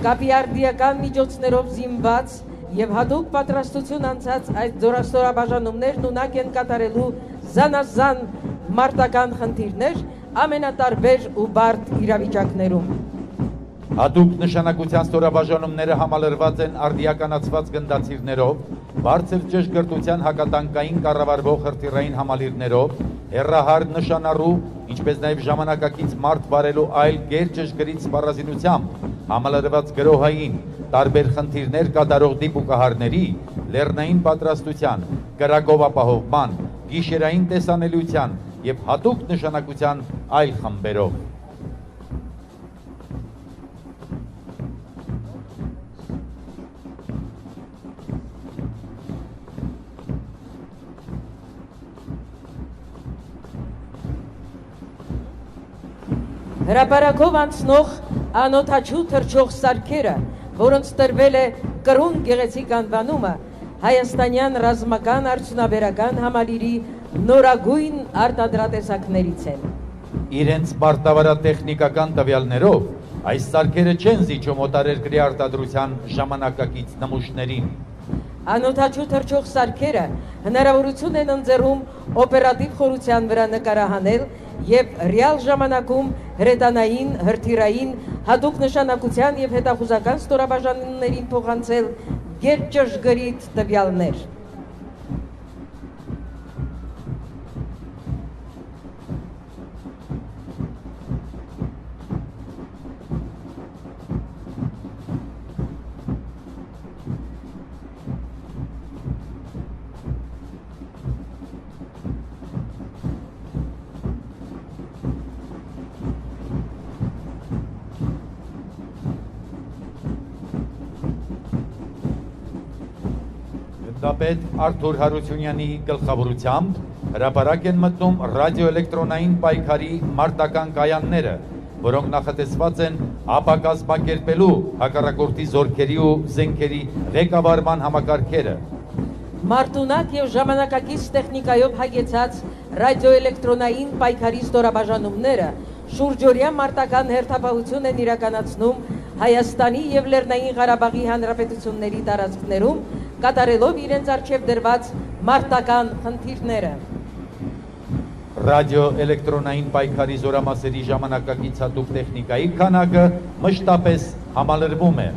կապիարդիական միջոցներով զինված և հատուկ պատրաստություն անցած այդ ստորաբաժանումներն ունակ են կատարելու զանազան մարտական խնդիրներ ամենատարբեր ու բարդ իրավիճակներում։ Հատուկ նշանակության ստորաբաժանումները համալրված են արդիականացված գնդացիրներով, բարձր ճշգրտության հակատանկային կառավարվող հրթիռային համալիրներով, հեռահար նշանառու, ինչպես նաև ժամանակակից մարդ վարելու այլ գերճշգրիտ սպառազինությամբ համալրված գրոհային, տարբեր խնդիրներ կատարող դիպուկահարների, լեռնային պատրաստության, կրակով ապահովման, գիշերային տեսանելիության և հատուկ նշանակության այլ խմբերով։ Հրապարակով անցնող անօդաչու թռչող սարքերը, որոնց տրվել է կրուն գեղեցիկ անվանումը, հայաստանյան ռազմական արդյունաբերական համալիրի նորագույն արտադրատեսակներից են։ Իրենց մարտավարատեխնիկական տվյալներով այս սարքերը չեն զիջում օտարերկրի արտադրության ժամանակակից նմուշներին։ Անօդաչու թռչող սարքերը հնարավորություն են ընձեռում օպերատիվ խորության վրա նկարահանել և ռեալ ժամանակում հրետանային, հրթիռային, հատուկ նշանակության և հետախուզական ստորաբաժանումներին փոխանցել գերճշգրիտ տվյալներ։ Գնդապետ Արթուր Հարությունյանի գլխավորությամբ հրապարակ են մտնում ռադիոէլեկտրոնային պայքարի մարտական կայանները, որոնք նախատեսված են ապակազմակերպելու հակառակորդի զորքերի ու զենքերի ղեկավարման համակարգերը։ Մարտունակ եւ ժամանակակից տեխնիկայով հայեցած ռադիոէլեկտրոնային պայքարի ստորաբաժանումները շուրջօրյա մարտական հերթապահություն են իրականացնում Հայաստանի եւ Լեռնային Ղարաբաղի հանրապետությունների տարածքներում, կատարելով իրենց առջև դրված մարտական խնդիրները։ Ռադիոէլեկտրոնային պայքարի զորամասերի ժամանակակից հատուկ տեխնիկայի քանակը մշտապես համալրվում է։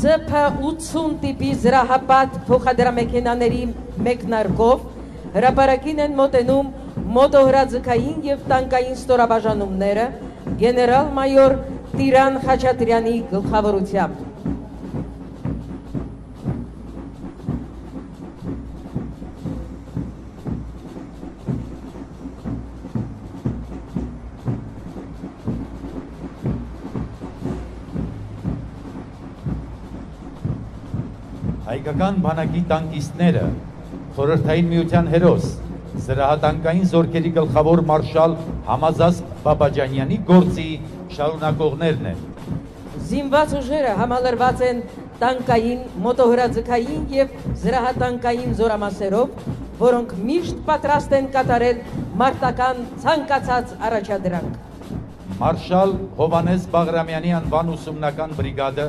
SP-80 տիպի զրահապատ փոխադրամեքենաների մեկնարկով հրապարակին են մոտենում մոտոհրաձգային եւ տանկային ստորաբաժանումները գեներալ-մայոր Տիրան Խաչատրյանի գլխավորությամբ։ Հայկական բանակի տանկիստները, խորհրդային միության հերոս, զրահատանկային զորքերի գլխավոր մարշալ Համազասպ Բաբաջանյանի գործի շարունակողներն են։ Զինված ուժերը համալրված են տանկային, մոտոհրաձգային եւ զրահատանկային զորամասերով, որոնք միշտ պատրաստ են կատարել մարտական ցանկացած առաջադրանք։ Մարշալ Հովանես Բաղրամյանի անվան ուսումնական բրիգադը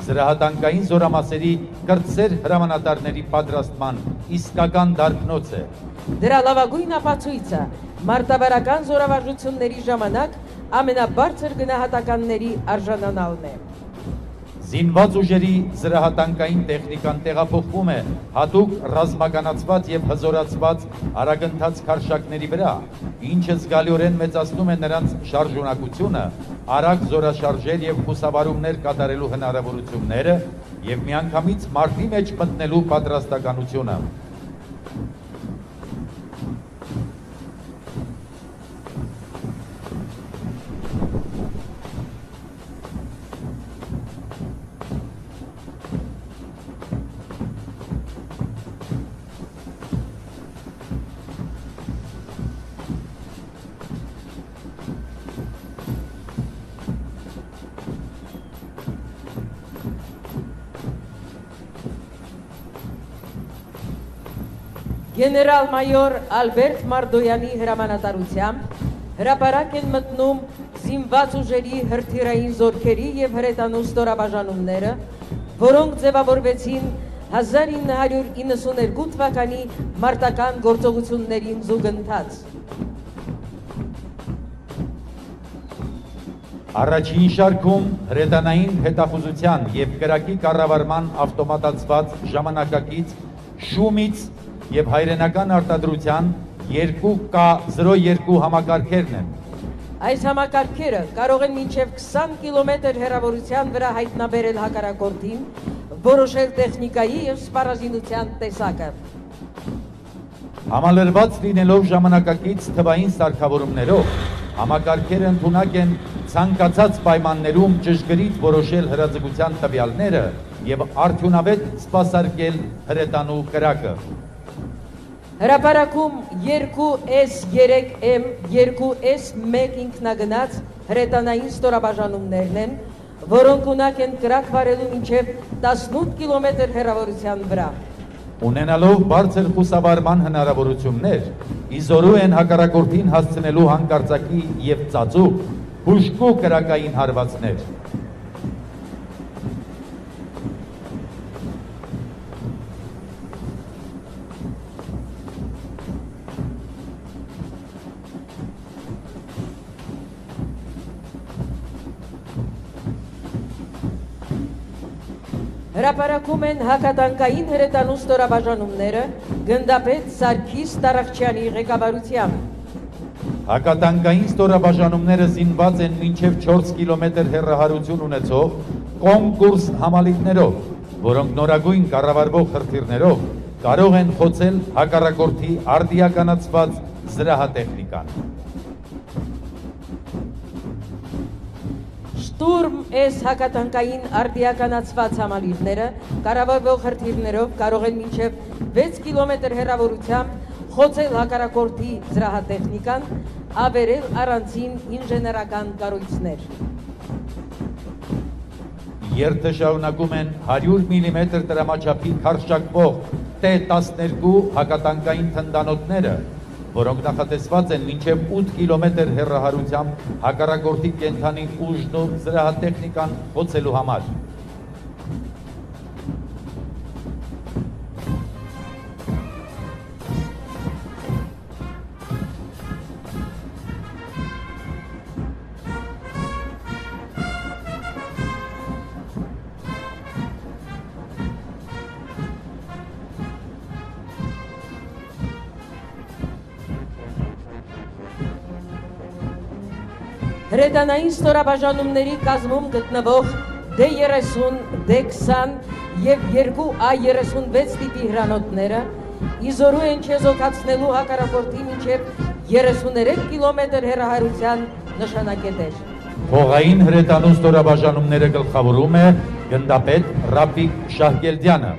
զրահատանկային զորամասերի կրտսեր հրամանատարների պատրաստման իսկական դարբնոց է։ Դրա լավագույն ապացույցը մարտավարական զորավարժությունների ժամանակ ամենաբարձր գնահատականների արժանանալն է։ Զինված ուժերի զրահատանկային տեխնիկան տեղափոխվում է հատուկ ռազմականացված եւ հզորացված արագընթաց քարշակների վրա, ինչը զգալիորեն մեծացնում է նրանց շարժունակությունը, արագ զորաշարժեր եւ խուսավարումներ կատարելու հնարավորությունները եւ միանգամից մարտի մեջ մտնելու պատրաստականությունը։ Գեներալ-մայոր Ալբերտ Մարդոյանի հրամանատարությամբ հրապարակ են մտնում զինված ուժերի հրթիռային զորքերի եւ հրետանու ստորաբաժանումները, որոնք ձևավորվեցին 1992 թվականի մարտական գործողություններին զուգընթաց։ Առաջին շարքում հրետանային հետախուզության եւ կրակի կառավարման ավտոմատացված ժամանակակից շումից եւ հայրենական արտադրության 2K02 համակարգերն են։ Այս համակարգերը կարող են մինչև 20 կիլոմետր հեռավորության վրա հայտնաբերել հակառակորդին, որոշել տեխնիկայի եւ սպառազինության տեսակը։ Համալրված լինելով ժամանակակից թվային սարքավորումներով, համակարգերը ընդունակ են ցանկացած պայմաններում ճշգրիտ որոշել հրաձգության տվյալները եւ արդյունավետ սպասարկել հրետանու կրակը։ Հրապարակում 2S3M, 2S1 ինքնագնաց հրետանային ստորաբաժանումներն են, որոնք ունակ են կրակ վարելու մինչև 18 կիլոմետր հեռավորության վրա։ Ունենալով բարձր խուսավարման հնարավորություններ, իզորու են հակառակորդին հասցնելու հանկարծակի եւ ծածուկ, հուժկու կրակային հարվածներ։ Հրապարակում են հակատանկային հրետանու ստորաբաժանումները գնդապետ Սարգիս Տարախչյանի ղեկավարությամբ։ Հակատանկային ստորաբաժանումները զինված են մինչև 4 կիլոմետր հեռահարություն ունեցող կոնկուրս համալիրներով, որոնք նորագույն կառավարվող հրթիռներով կարող են խոցել հակառակորդի արդիականացված զրահատեխնիկան։ Շտուրմ էս հակատանկային արդիականացված համալիրները կառավարվող հրթիռներով կարող են մինչև 6 կիլոմետր հեռավորությամբ խոցել հակառակորդի զրահատեխնիկան, ավերել առանձին ինժեներական կառույցներ։ Երթը շարունակում են 100 մմ տրամաչափի քարշակվող T-12 հակատանկային թնդանոթները, որոնք նախատեսված են մինչև 8 կիլոմետր հեռահարությամբ հակառակորդի կենդանի ուժն ու զրահատեխնիկան խոցելու համար։ Հրետանային ստորաբաժանումների կազմում գտնվող D30, D20 և 2 A36 տիպի հրանոթները իզորու են չեզոքացնելու հակառակորդի մինչև 33 կիլոմետր հեռահարության նշանակետեր։ Փողային հրետանու ստորաբաժանումները գլխավորում է գնդապետ Ռաֆիկ Շահգելդյանը։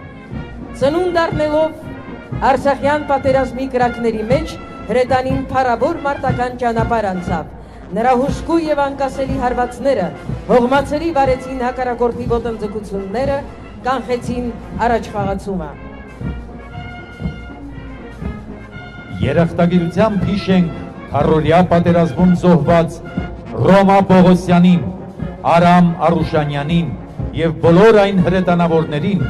Ծնունդ առնելով Արցախյան պատերազմի կրակների մեջ հրետանին փառավոր մարտական ճանապարհ անցավ։ Նրա հուժկու և անկասելի հարվածները հողմացելի վարեցին հակառակորդի ոտնձգությունները, կանխեցին առաջխաղացումը։ Երախտագիտությամբ հիշենք քառորյա պատերազմում զոհված Ռոմա Պողոսյանին, Արամ Արուշանյանին և բոլոր այն հրետանավորներին,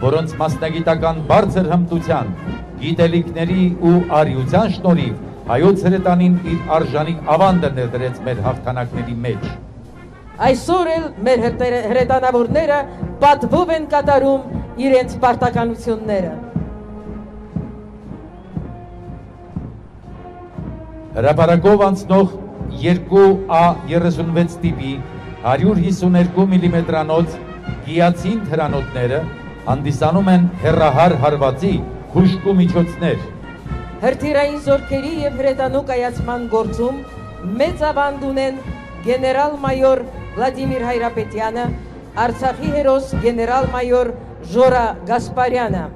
որոնց մասնագիտական բարձր հմտության, գիտելիքների ու արիության շնորհիվ հայոց հրետանին իր արժանի ավանդը ներդրեց մեր հաղթանակների մեջ։ Այսօր էլ մեր հրետանավորները պատվով են կատարում իրենց պարտականությունները։ Հրապարակով անցնող 2 A36 տիպի 152 մմ-անոց գիացին հրանոթները հանդիսանում են հեռահար հարվածի հուժկու միջոցներ։ Հրթիռային զորքերի և հրետանու կայացման գործում մեծ ավանդ ունեն գեներալ-մայոր Վլադիմիր Հայրապետյանը, Արցախի հերոս գեներալ-մայոր Ժորա Գասպարյանը։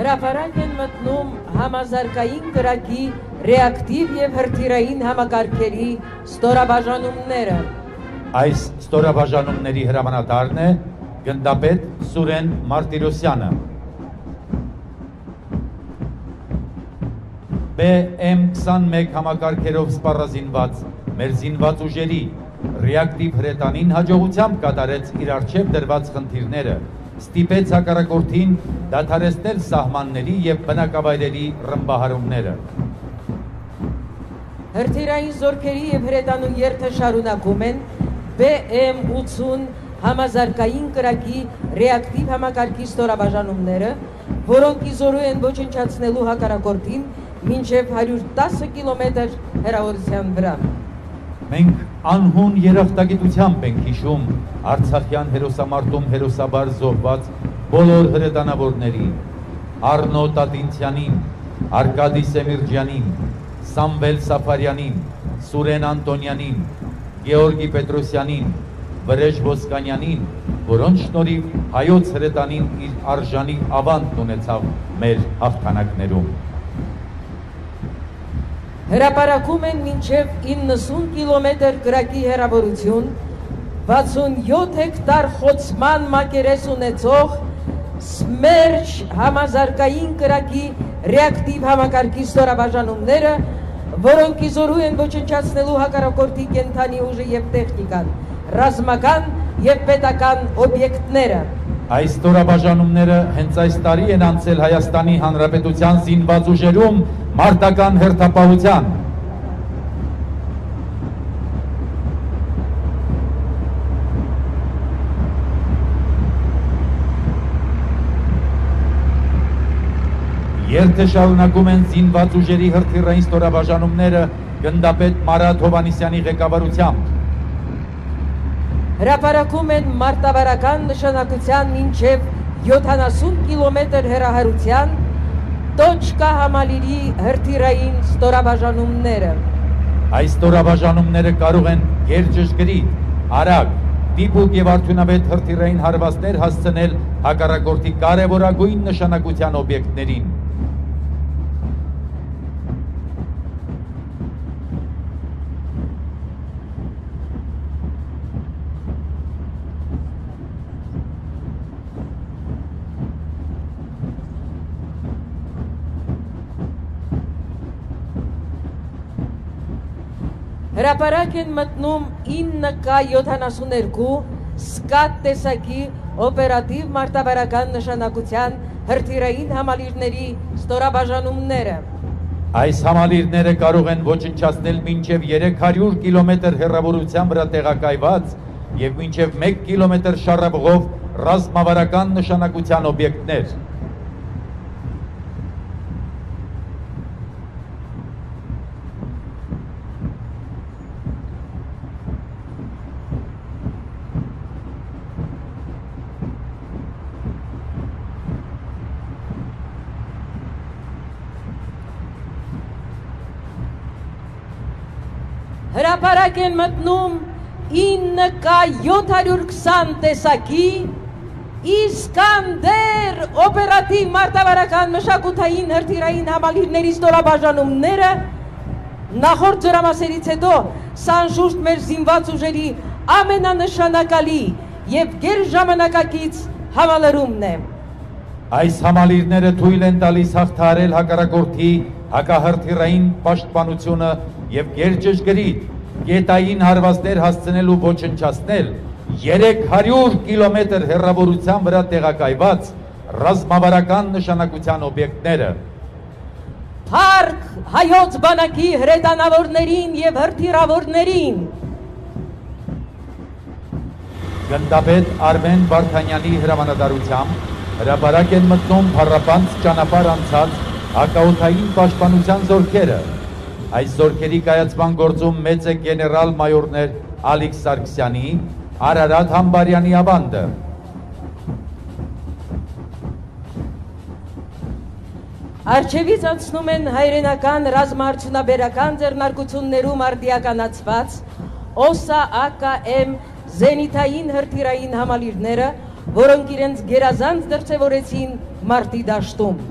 Հրապարակ են մտնում համազարգային կրակի ռեակտիվ և հրթիռային համակարգերի ստորաբաժանումները։ Այս ստորաբաժանումների հրամանատարն է գնդապետ Սուրեն Մարտիրոսյանը։ BM-21 համակարգերով սպառազինված մեր զինված ուժերի ռեակտիվ հրետանին հաջողությամբ կատարեց իր առջև դրված խնդիրները, ստիպեց հակառակորդին դադարեցնել սահմանների և բնակավայրերի ռմբահարումները։ Հրթիռային զորքերի եւ հրետանու երթը շարունակում են BM-80 համազարգային կրակի ռեակտիվ համակարգի ստորաբաժանումները, որոնք իզորու են ոչնչացնելու հակառակորդին մինչև 110 կիլոմետր հեռավորության վրա։ Մենք անհուն երախտագիտությամբ ենք հիշում Արցախյան հերոսամարտում հերոսաբար զոհված բոլոր հրետանավորներին, Արնո Տատինցյանին, Արկադի Սեմիրջյանին, Սամվել Սաֆարյանին, Սուրեն Անտոնյանին, Գեորգի Պետրոսյանին, Վրեժ Ոսկանյանին, որոնց շնորհիվ հայոց հրետանին իր արժանի ավանդն ունեցավ մեր հաղթանակներում։ Հրապարակում են մինչև 90 կիլոմետր կրակի հեռավորություն, 67 հեկտար խոցման մակերես ունեցող Սմերջ համազարգային կրակի ռեակտիվ համակարգի ստորաբաժանումները, որոնք իզորու են ոչնչացնելու հակառակորդի կենդանի ուժը եւ տեխնիկան, ռազմական եւ պետական օբյեկտները։ Այս ստորաբաժանումները հենց այս տարի են անցել Հայաստանի Հանրապետության զինված ուժերում մարտական հերթապահության։ Երթը շարունակում են զինված ուժերի հրթիռային ստորաբաժանումները գնդապետ Մարատ Հովանիսյանի ղեկավարությամբ։ Հրապարակում են մարտավարական նշանակության մինչև 70 կիլոմետր հեռահարության Տոչկա համալիրի հրթիռային ստորաբաժանումները։ Այս ստորաբաժանումները կարող են գերճշգրիտ, արագ, դիպուկ եւ արդյունավետ հրթիռային հարվածներ հասցնել հակառակորդի կարևորագույն նշանակության օբյեկտներին։ Հրապարակ են մտնում 9K72 սկատ տեսակի օպերատիվ մարտավարական նշանակության հրթիռային համալիրների ստորաբաժանումները։ Այս համալիրները կարող են ոչնչացնել մինչև 300 կիլոմետր հեռավորության վրա տեղակայված եւ մինչև 1 կիլոմետր շարժողով ռազմավարական նշանակության օբյեկտներ։ Հրապարակ են մտնում 9K720 տեսակի Իսկանդեր օպերատիվ մարտավարական մշակութային հրթիռային համալիրների ստորաբաժանումները։ Նախորդ ջրամասերից հետո սա անշուշտ մեր զինված ուժերի ամենանշանակալի եւ գերժամանակակից համալրումն է։ Այս համալիրները թույլ են տալիս հաղթահարել հակառակորդի հակահրթիռային պաշտպանությունը եւ գերճշգրիտ գետային հարվածներ հասցնել ու ոչնչացնել 300 կիլոմետր հեռավորության վրա տեղակայված ռազմավարական նշանակության օբյեկտները։ Փառք հայոց բանակի հրետանավորներին եւ հրթիռավորներին։ Գնդապետ Արմեն Վարդանյանի հրամանատարությամբ հրապարակ են մտնում փառապանց ճանապարհ անցած հակաօդային պաշտպանության զորքերը։ Այս զորքերի կայացման գործում մեծ է գեներալ մայորներ Ալիք Սարգսյանի, Արարատ Համբարյանի ավանդը։ Արջևից անցնում են հայրենական ռազմաարդյունաբերական ձեռնարկություններում արդիականացված ՕՍԱ ԱԿՄ զենիթային հրթիռային համալիրները, որոնք իրենց գերազանց դրսևորեցին մարտի դաշտում։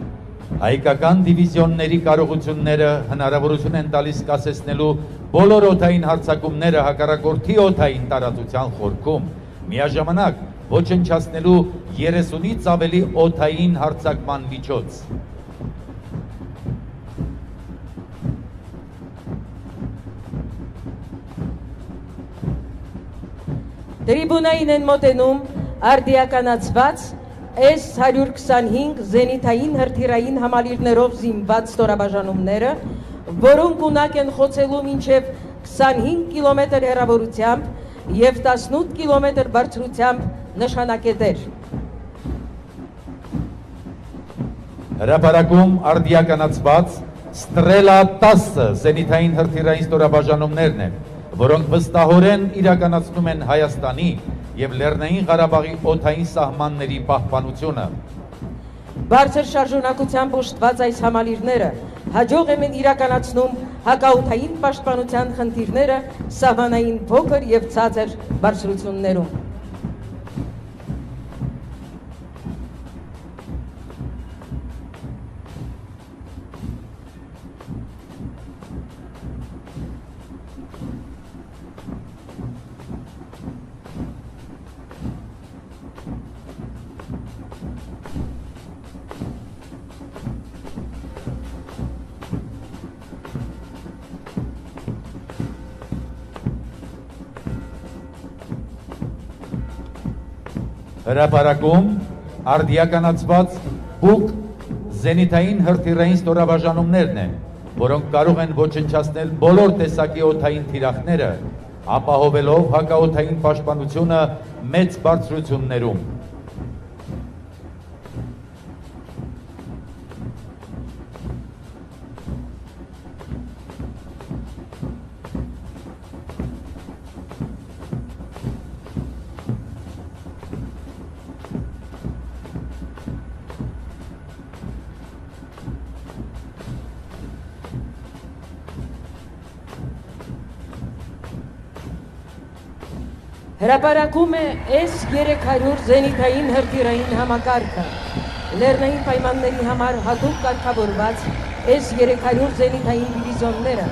Հայկական դիվիզիոնների կարողությունները հնարավորություն են տալիս կասեցնելու բոլոր օդային հարձակումները հակառակորդի օդային տարածության խորքում, միաժամանակ ոչնչացնելու 30-ից ավելի օդային հարձակման միջոց։ Տրիբունային են մոտենում արդիականացված S-125 զենիթային հրթիռային համալիրներով զինված ստորաբաժանումները, որոնք ունակ են խոցելու մինչև 25 կիլոմետր հեռավորությամբ և 18 կիլոմետր բարձրությամբ նշանակետեր։ Հրապարակում արդիականացված Ստրելա 10 զենիթային հրթիռային ստորաբաժանումներն են, որոնք վստահորեն իրականացնում են Հայաստանի և Լեռնային Ղարաբաղի օդային սահմանների պահպանությունը։ Բարձր շարժունակությամբ ուշտված այս համալիրները հաջող են իրականացնում հակաօդային պաշտպանության խնդիրները սահմանային փոքր և ցածր բարձրություններում։ Հրապարակում արդիականացված բուկ զենիթային հրթիռային ստորաբաժանումներն են, որոնք կարող են ոչնչացնել բոլոր տեսակի օդային թիրախները, ապահովելով հակաօդային պաշտպանությունը մեծ բարձրություններում։ Հրապարակում է S-300 զենիթային հրթիռային համակարգը, լեռնային պայմանների համար հատուկ կարգավորված S-300 զենիթային դիվիզիոնները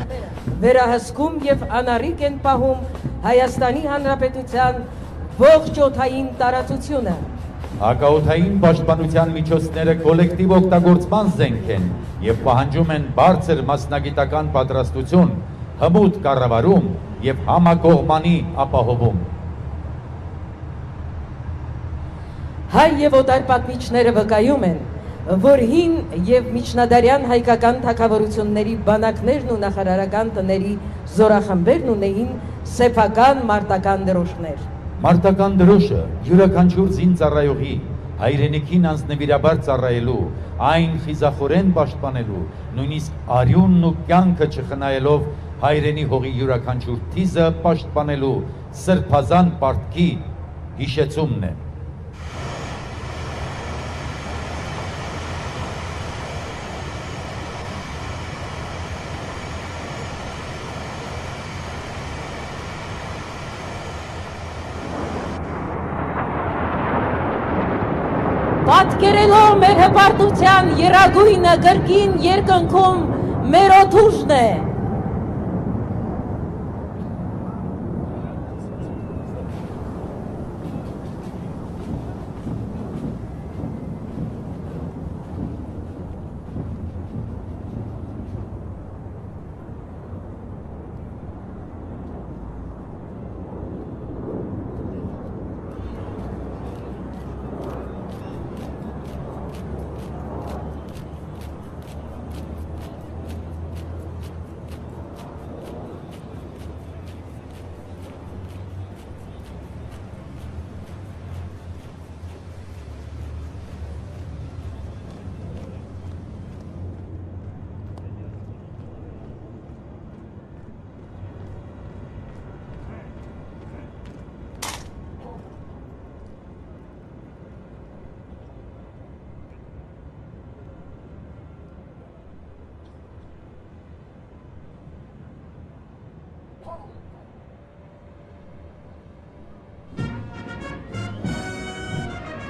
վերահսկում և անառիկ են պահում Հայաստանի Հանրապետության ողջ օդային տարածությունը։ Հակաօդային պաշտպանության միջոցները կոլեկտիվ օգտագործման զենք են և պահանջում են բարձր մասնագիտական պատրաստություն, հմուտ կառավարում և համակողմանի ապահովում։ Հայ և օտար պատմիչները վկայում են, որ հին և միջնադարյան հայկական թագավորությունների բանակներն ու նախարարական տների զորախմբերն ունեին սեփական մարտական դրոշներ։ Մարտական դրոշը յուրաքանչյուր զինծառայողի հայրենիքին անձնվիրաբար ծառայելու, այն խիզախորեն պաշտպանելու, նույնիսկ արյունն ու կյանքը չխնայելով հայրենի հողի յուրաքանչյուր թիզը պաշտպանելու սրբազան պարտքի հիշեցումն է։ Պատկերելով մեր հպարտության եռագույնը կրկին երկնքում մեր օդուժն է։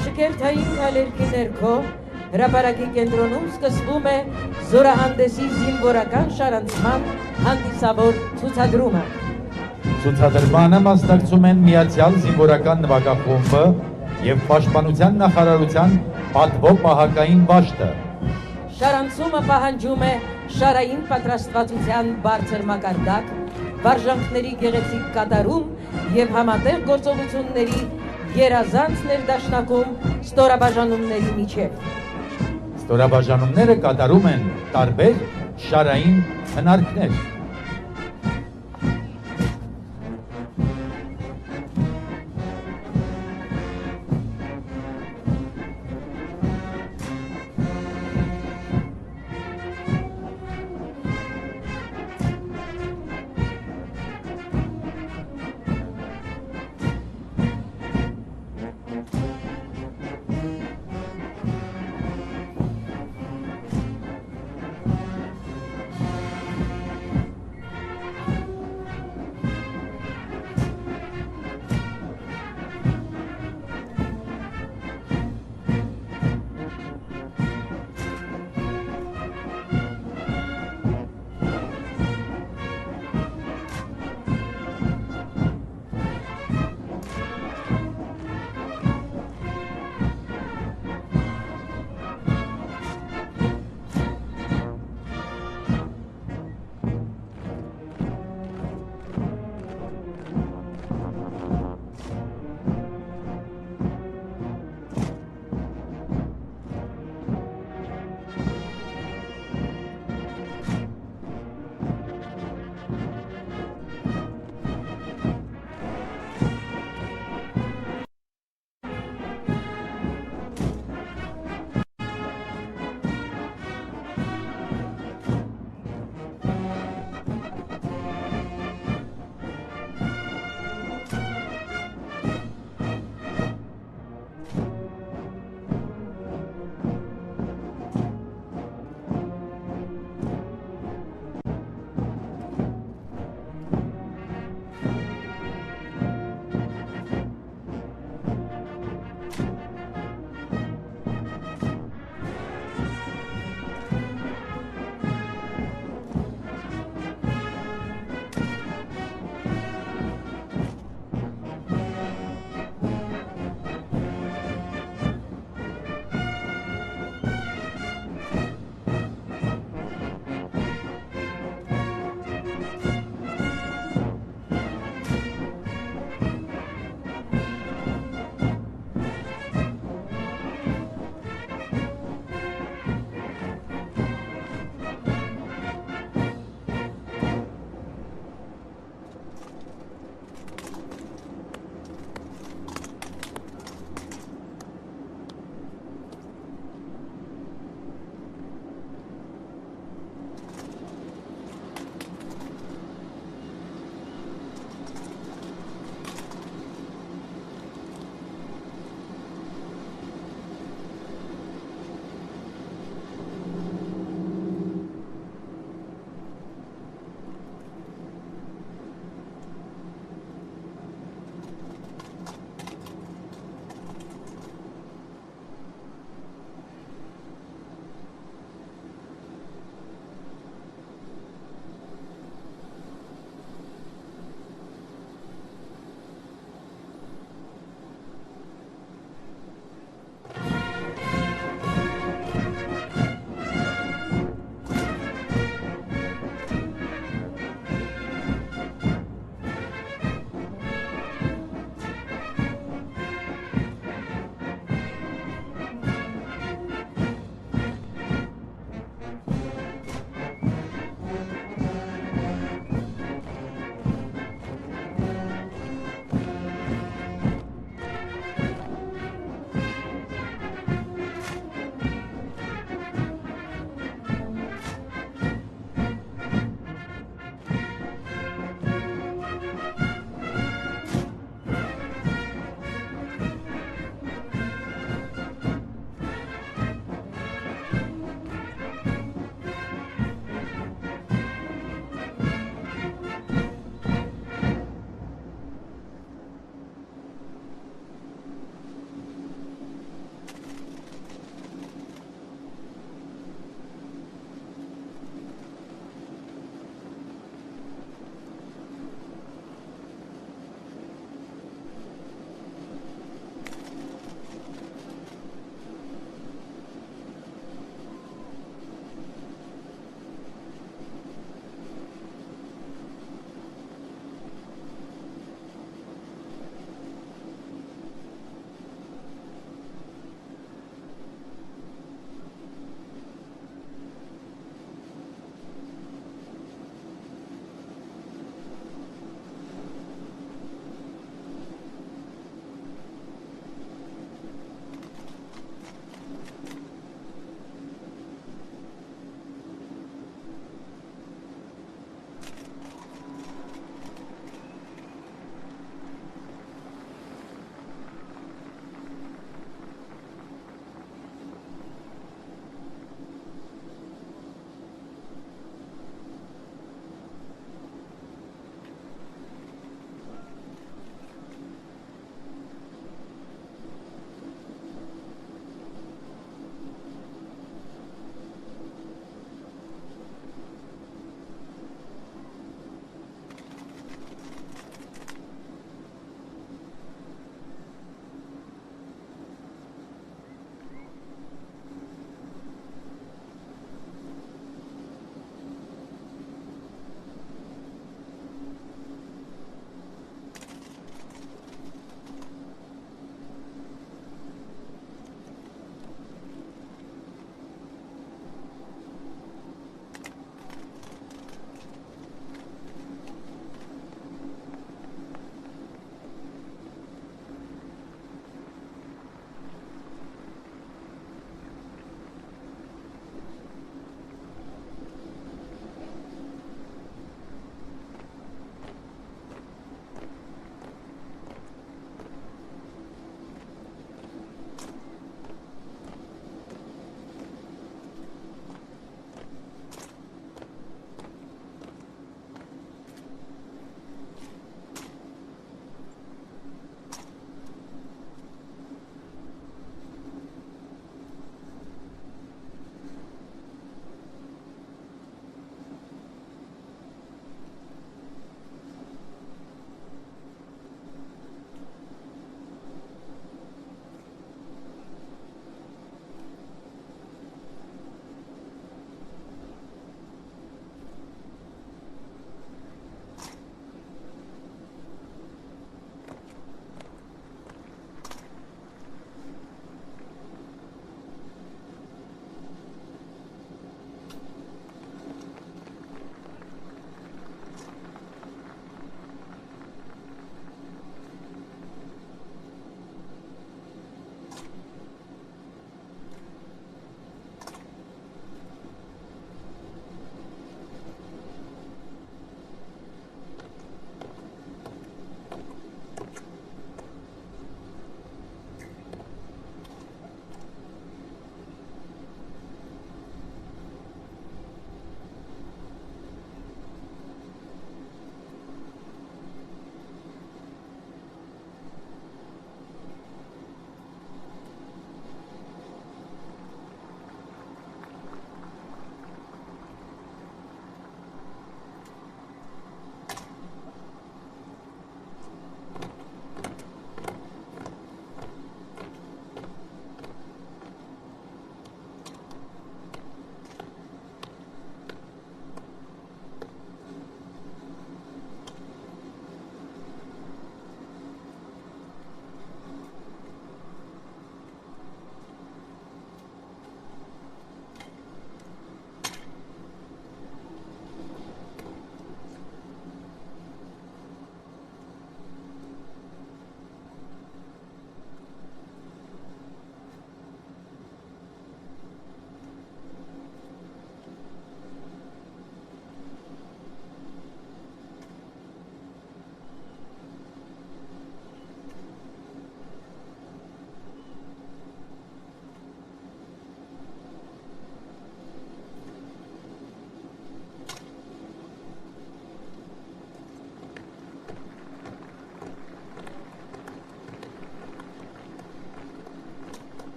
Շքերթային քալերքի ներքո հրապարակի կենտրոնում սկսվում է զորահանդեսի զինվորական շարանցման հանդիսավոր ցուցադրումը։ Ցուցադրմանը մասնակցում են Միացյալ զինվորական նվագախումբը և Պաշտպանության նախարարության պատվո պահակային բաշտը։ Շարանցումը պահանջում է շարային պատրաստվածության բարձր մակարդակ, վարժանքների գեղեցիկ կատարում և համատեղ գործողությունների երազանց ներդաշնակում ստորաբաժանումների միջև։ Ստորաբաժանումները կատարում են տարբեր շարային հնարքներ։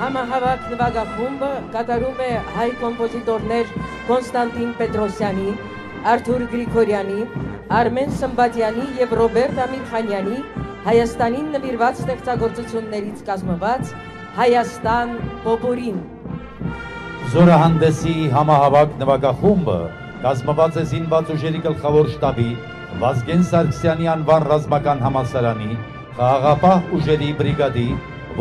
Համահավաք նվագախումբը կատարում է հայ կոմպոզիտորներ Կոնստանտին Պետրոսյանի, Արթուր Գրիգորյանի, Արմեն Սմբատյանի եւ Ռոբերտ Ամիրխանյանի Հայաստանին նվիրված ստեղծագործություններից կազմված Հայաստան Պոպորին։ Զորահանդեսի համահավաք նվագախումբը կազմված է զինված ուժերի գլխավոր շտաբի, Վազգեն Սարգսյանի անվան ռազմական համալսարանի, խաղաղապահ ուժերի բրիգադի,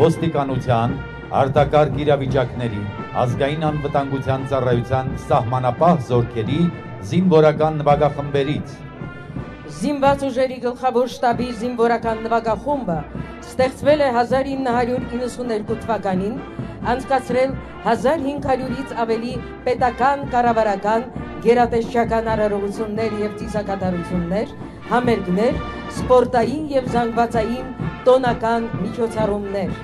ոստիկանության, արտակարգ իրավիճակների, ազգային անվտանգության ծառայության սահմանապահ զորքերի զինվորական նվագախմբերից։ Զինված ուժերի գլխավոր շտաբի զինվորական նվագախումբը ստեղծվել է 1992 թվականին, անցկացրել 1500-ից ավելի պետական, կառավարական, գերատեսչական արարողություններ եւ ծիսակատարություններ, համերգներ, սպորտային եւ զանգվածային տոնական միջոցառումներ։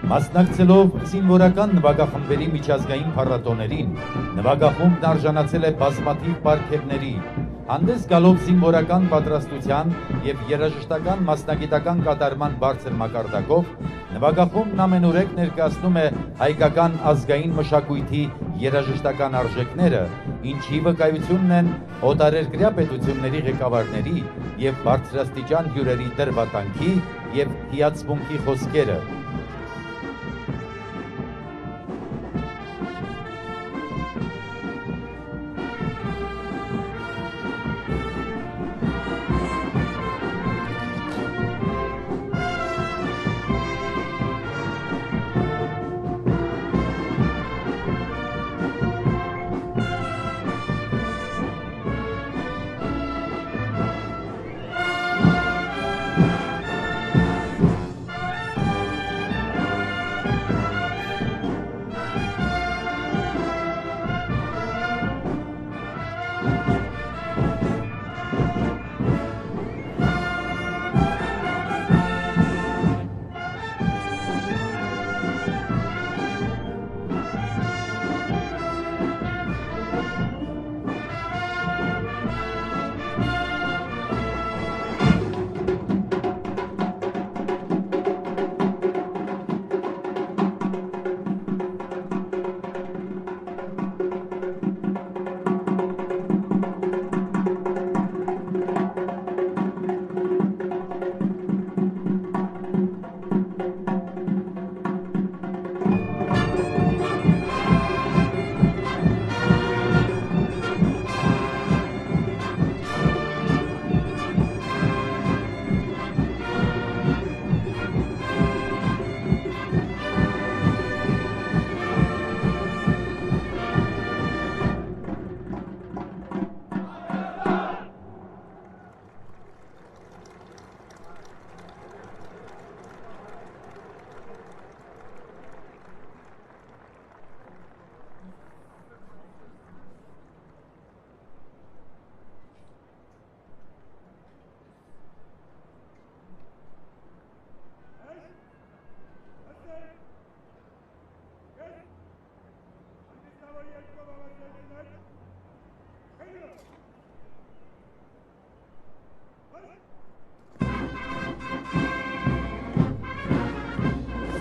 Մասնակցելով զինվորական նվագախմբերի միջազգային փառատոներին, նվագախումբն արժանացել է բազմաթիվ պարգևների, հանդես գալով զինվորական պատրաստության եւ երաժշտական մասնագիտական կատարման բարձր մակարդակով, նվագախումբն ամենուրեք ներկայացնում է հայկական ազգային մշակույթի երաժշտական արժեքները, ինչի վկայությունն են օտարերկրյա պետությունների ղեկավարների եւ բարձրաստիճան հյուրերի դրվատանքի եւ հիացմունքի խոսքերը։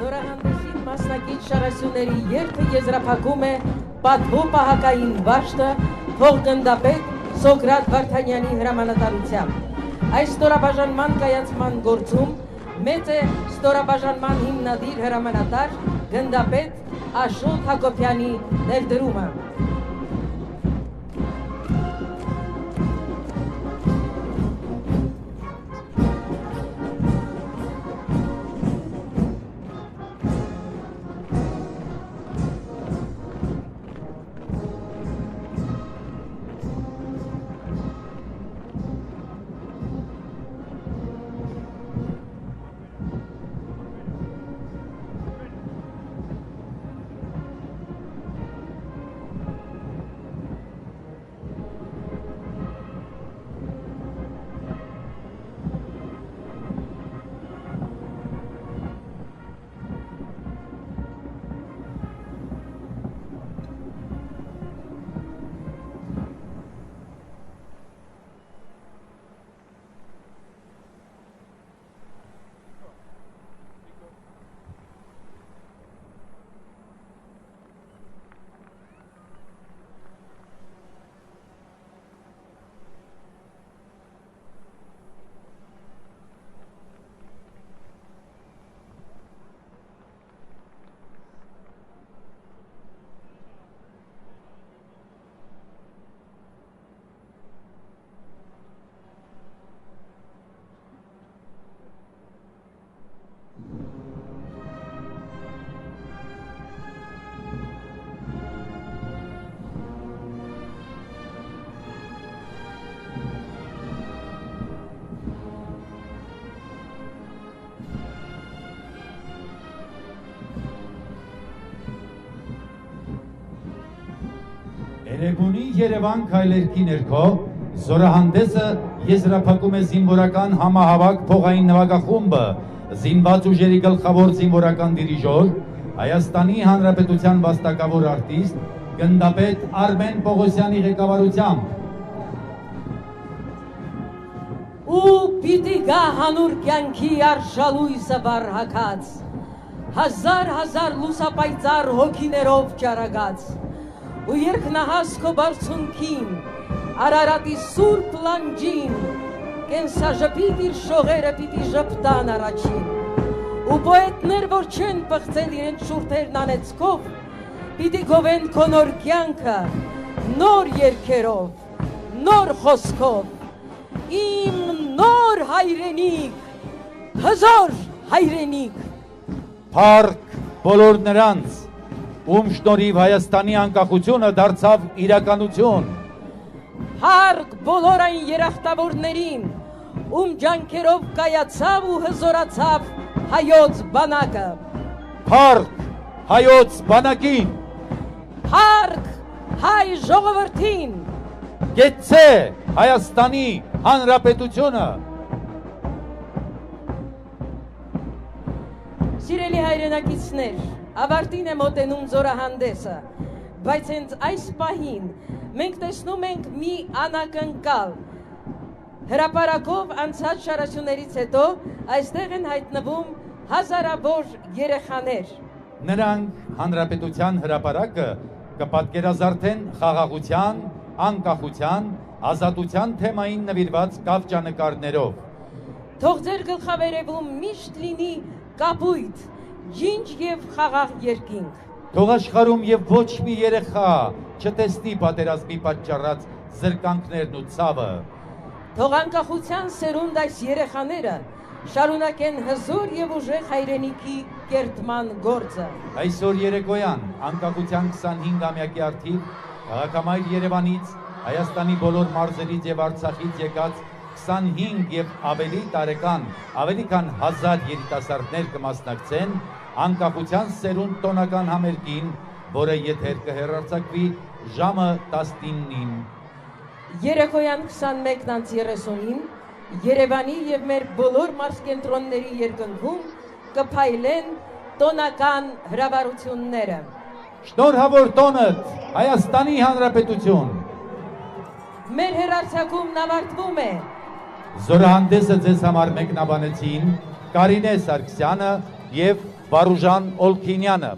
Զորահանդեսի մասնակից շարասյուների երթը եզրափակում է պատվո պահակային վաշտը թողգնդապետ Սոկրատ Վարդանյանի հրամանատարությամբ։ Այս ստորաբաժանման կայացման գործում մեծ է ստորաբաժանման հիմնադիր հրամանատար գնդապետ Աշոտ Հակոբյանի ներդրումը։ Երևանի Երևան քայլերքի ներքո զորահանդեսը եզրափակում է զինվորական համահավաք փողային նվագախումբը, զինված ուժերի գլխավոր զինվորական դիրիժոր, Հայաստանի Հանրապետության վաստակավոր արտիստ, գնդապետ Արմեն Պողոսյանի ղեկավարությամբ։ Ու պիտի գա հանուր կյանքի արշալույսը վարհակած, հազար լուսապայծառ հոգիներով ճարագած, ու երկնահաս քո բարձունքին, Արարատի սուրբ լանջին, կենսաժպիտ իր շողերը պիտի ժպտան առաջին, ու պոետներ, որ չեն պղծել իրենց շուրթերն անեծքով, պիտի գովեն քո նոր կյանքը, նոր երգերով, նոր խոսքով, իմ նոր հայրենիք, հզոր հայրենիք։ Փառք բոլոր նրանց, ում շնորհիվ Հայաստանի անկախությունը դարձավ իրականություն։ Փառք բոլոր այն երախտավորներին, ում ջանքերով կայացավ ու հզորացավ հայոց բանակը։ Փառք հայոց բանակին, Փառք հայ ժողովրդին, գեցե Հայաստանի Հանրապետությունը։ Սիրելի հայրենակիցներ, ավարտին է մոտենում զորահանդեսը, բայց հենց այս պահին մենք տեսնում ենք մի անակնկալ։ Հրապարակով անցած շարասյուներից հետո այստեղ են հայտնվում հազարավոր երեխաներ։ Նրանք Հանրապետության հրապարակը կպատկերազարդեն խաղաղության, անկախության, ազատության թեմային նվիրված կավճանկարներով։ Թող ձեր գլխավերևում միշտ լինի կապույտ, ջինջ և խաղաղ երկինք։ Թող աշխարհում եւ ոչ մի երեխա չտեսնի պատերազմի պատճառած զրկանքներն ու ցավը։ Թող անկախության սերունդ այս երեխաները շարունակեն հզոր եւ ուժեղ հայրենիքի կերտման գործը։ Այսօր երեկոյան անկախության 25-ամյակի արդիվ քաղաքամայր Երևանից, Հայաստանի բոլոր մարզերից եւ Արցախից եկած 25 եւ ավելի տարեկան, ավելի քան 1000 երիտասարդներ կմասնակցեն անկախության սերունդ տոնական համերգին, որը եթեր կհեռարձակվի ժամը 19-ին։ Երեկոյան 21:30-ին Երևանի եւ մեր բոլոր մարզկենտրոնների երկնքում կփայլեն տոնական հրավառությունները։ Շնորհավոր տոնդ, Հայաստանի Հանրապետություն։ Մեր հեռարձակումն ավարտվում է։ Զորահանդեսը ձեզ համար մեկնաբանեցին Կարինե Սարգսյանը եւ Վարուժան Օլքինյանը։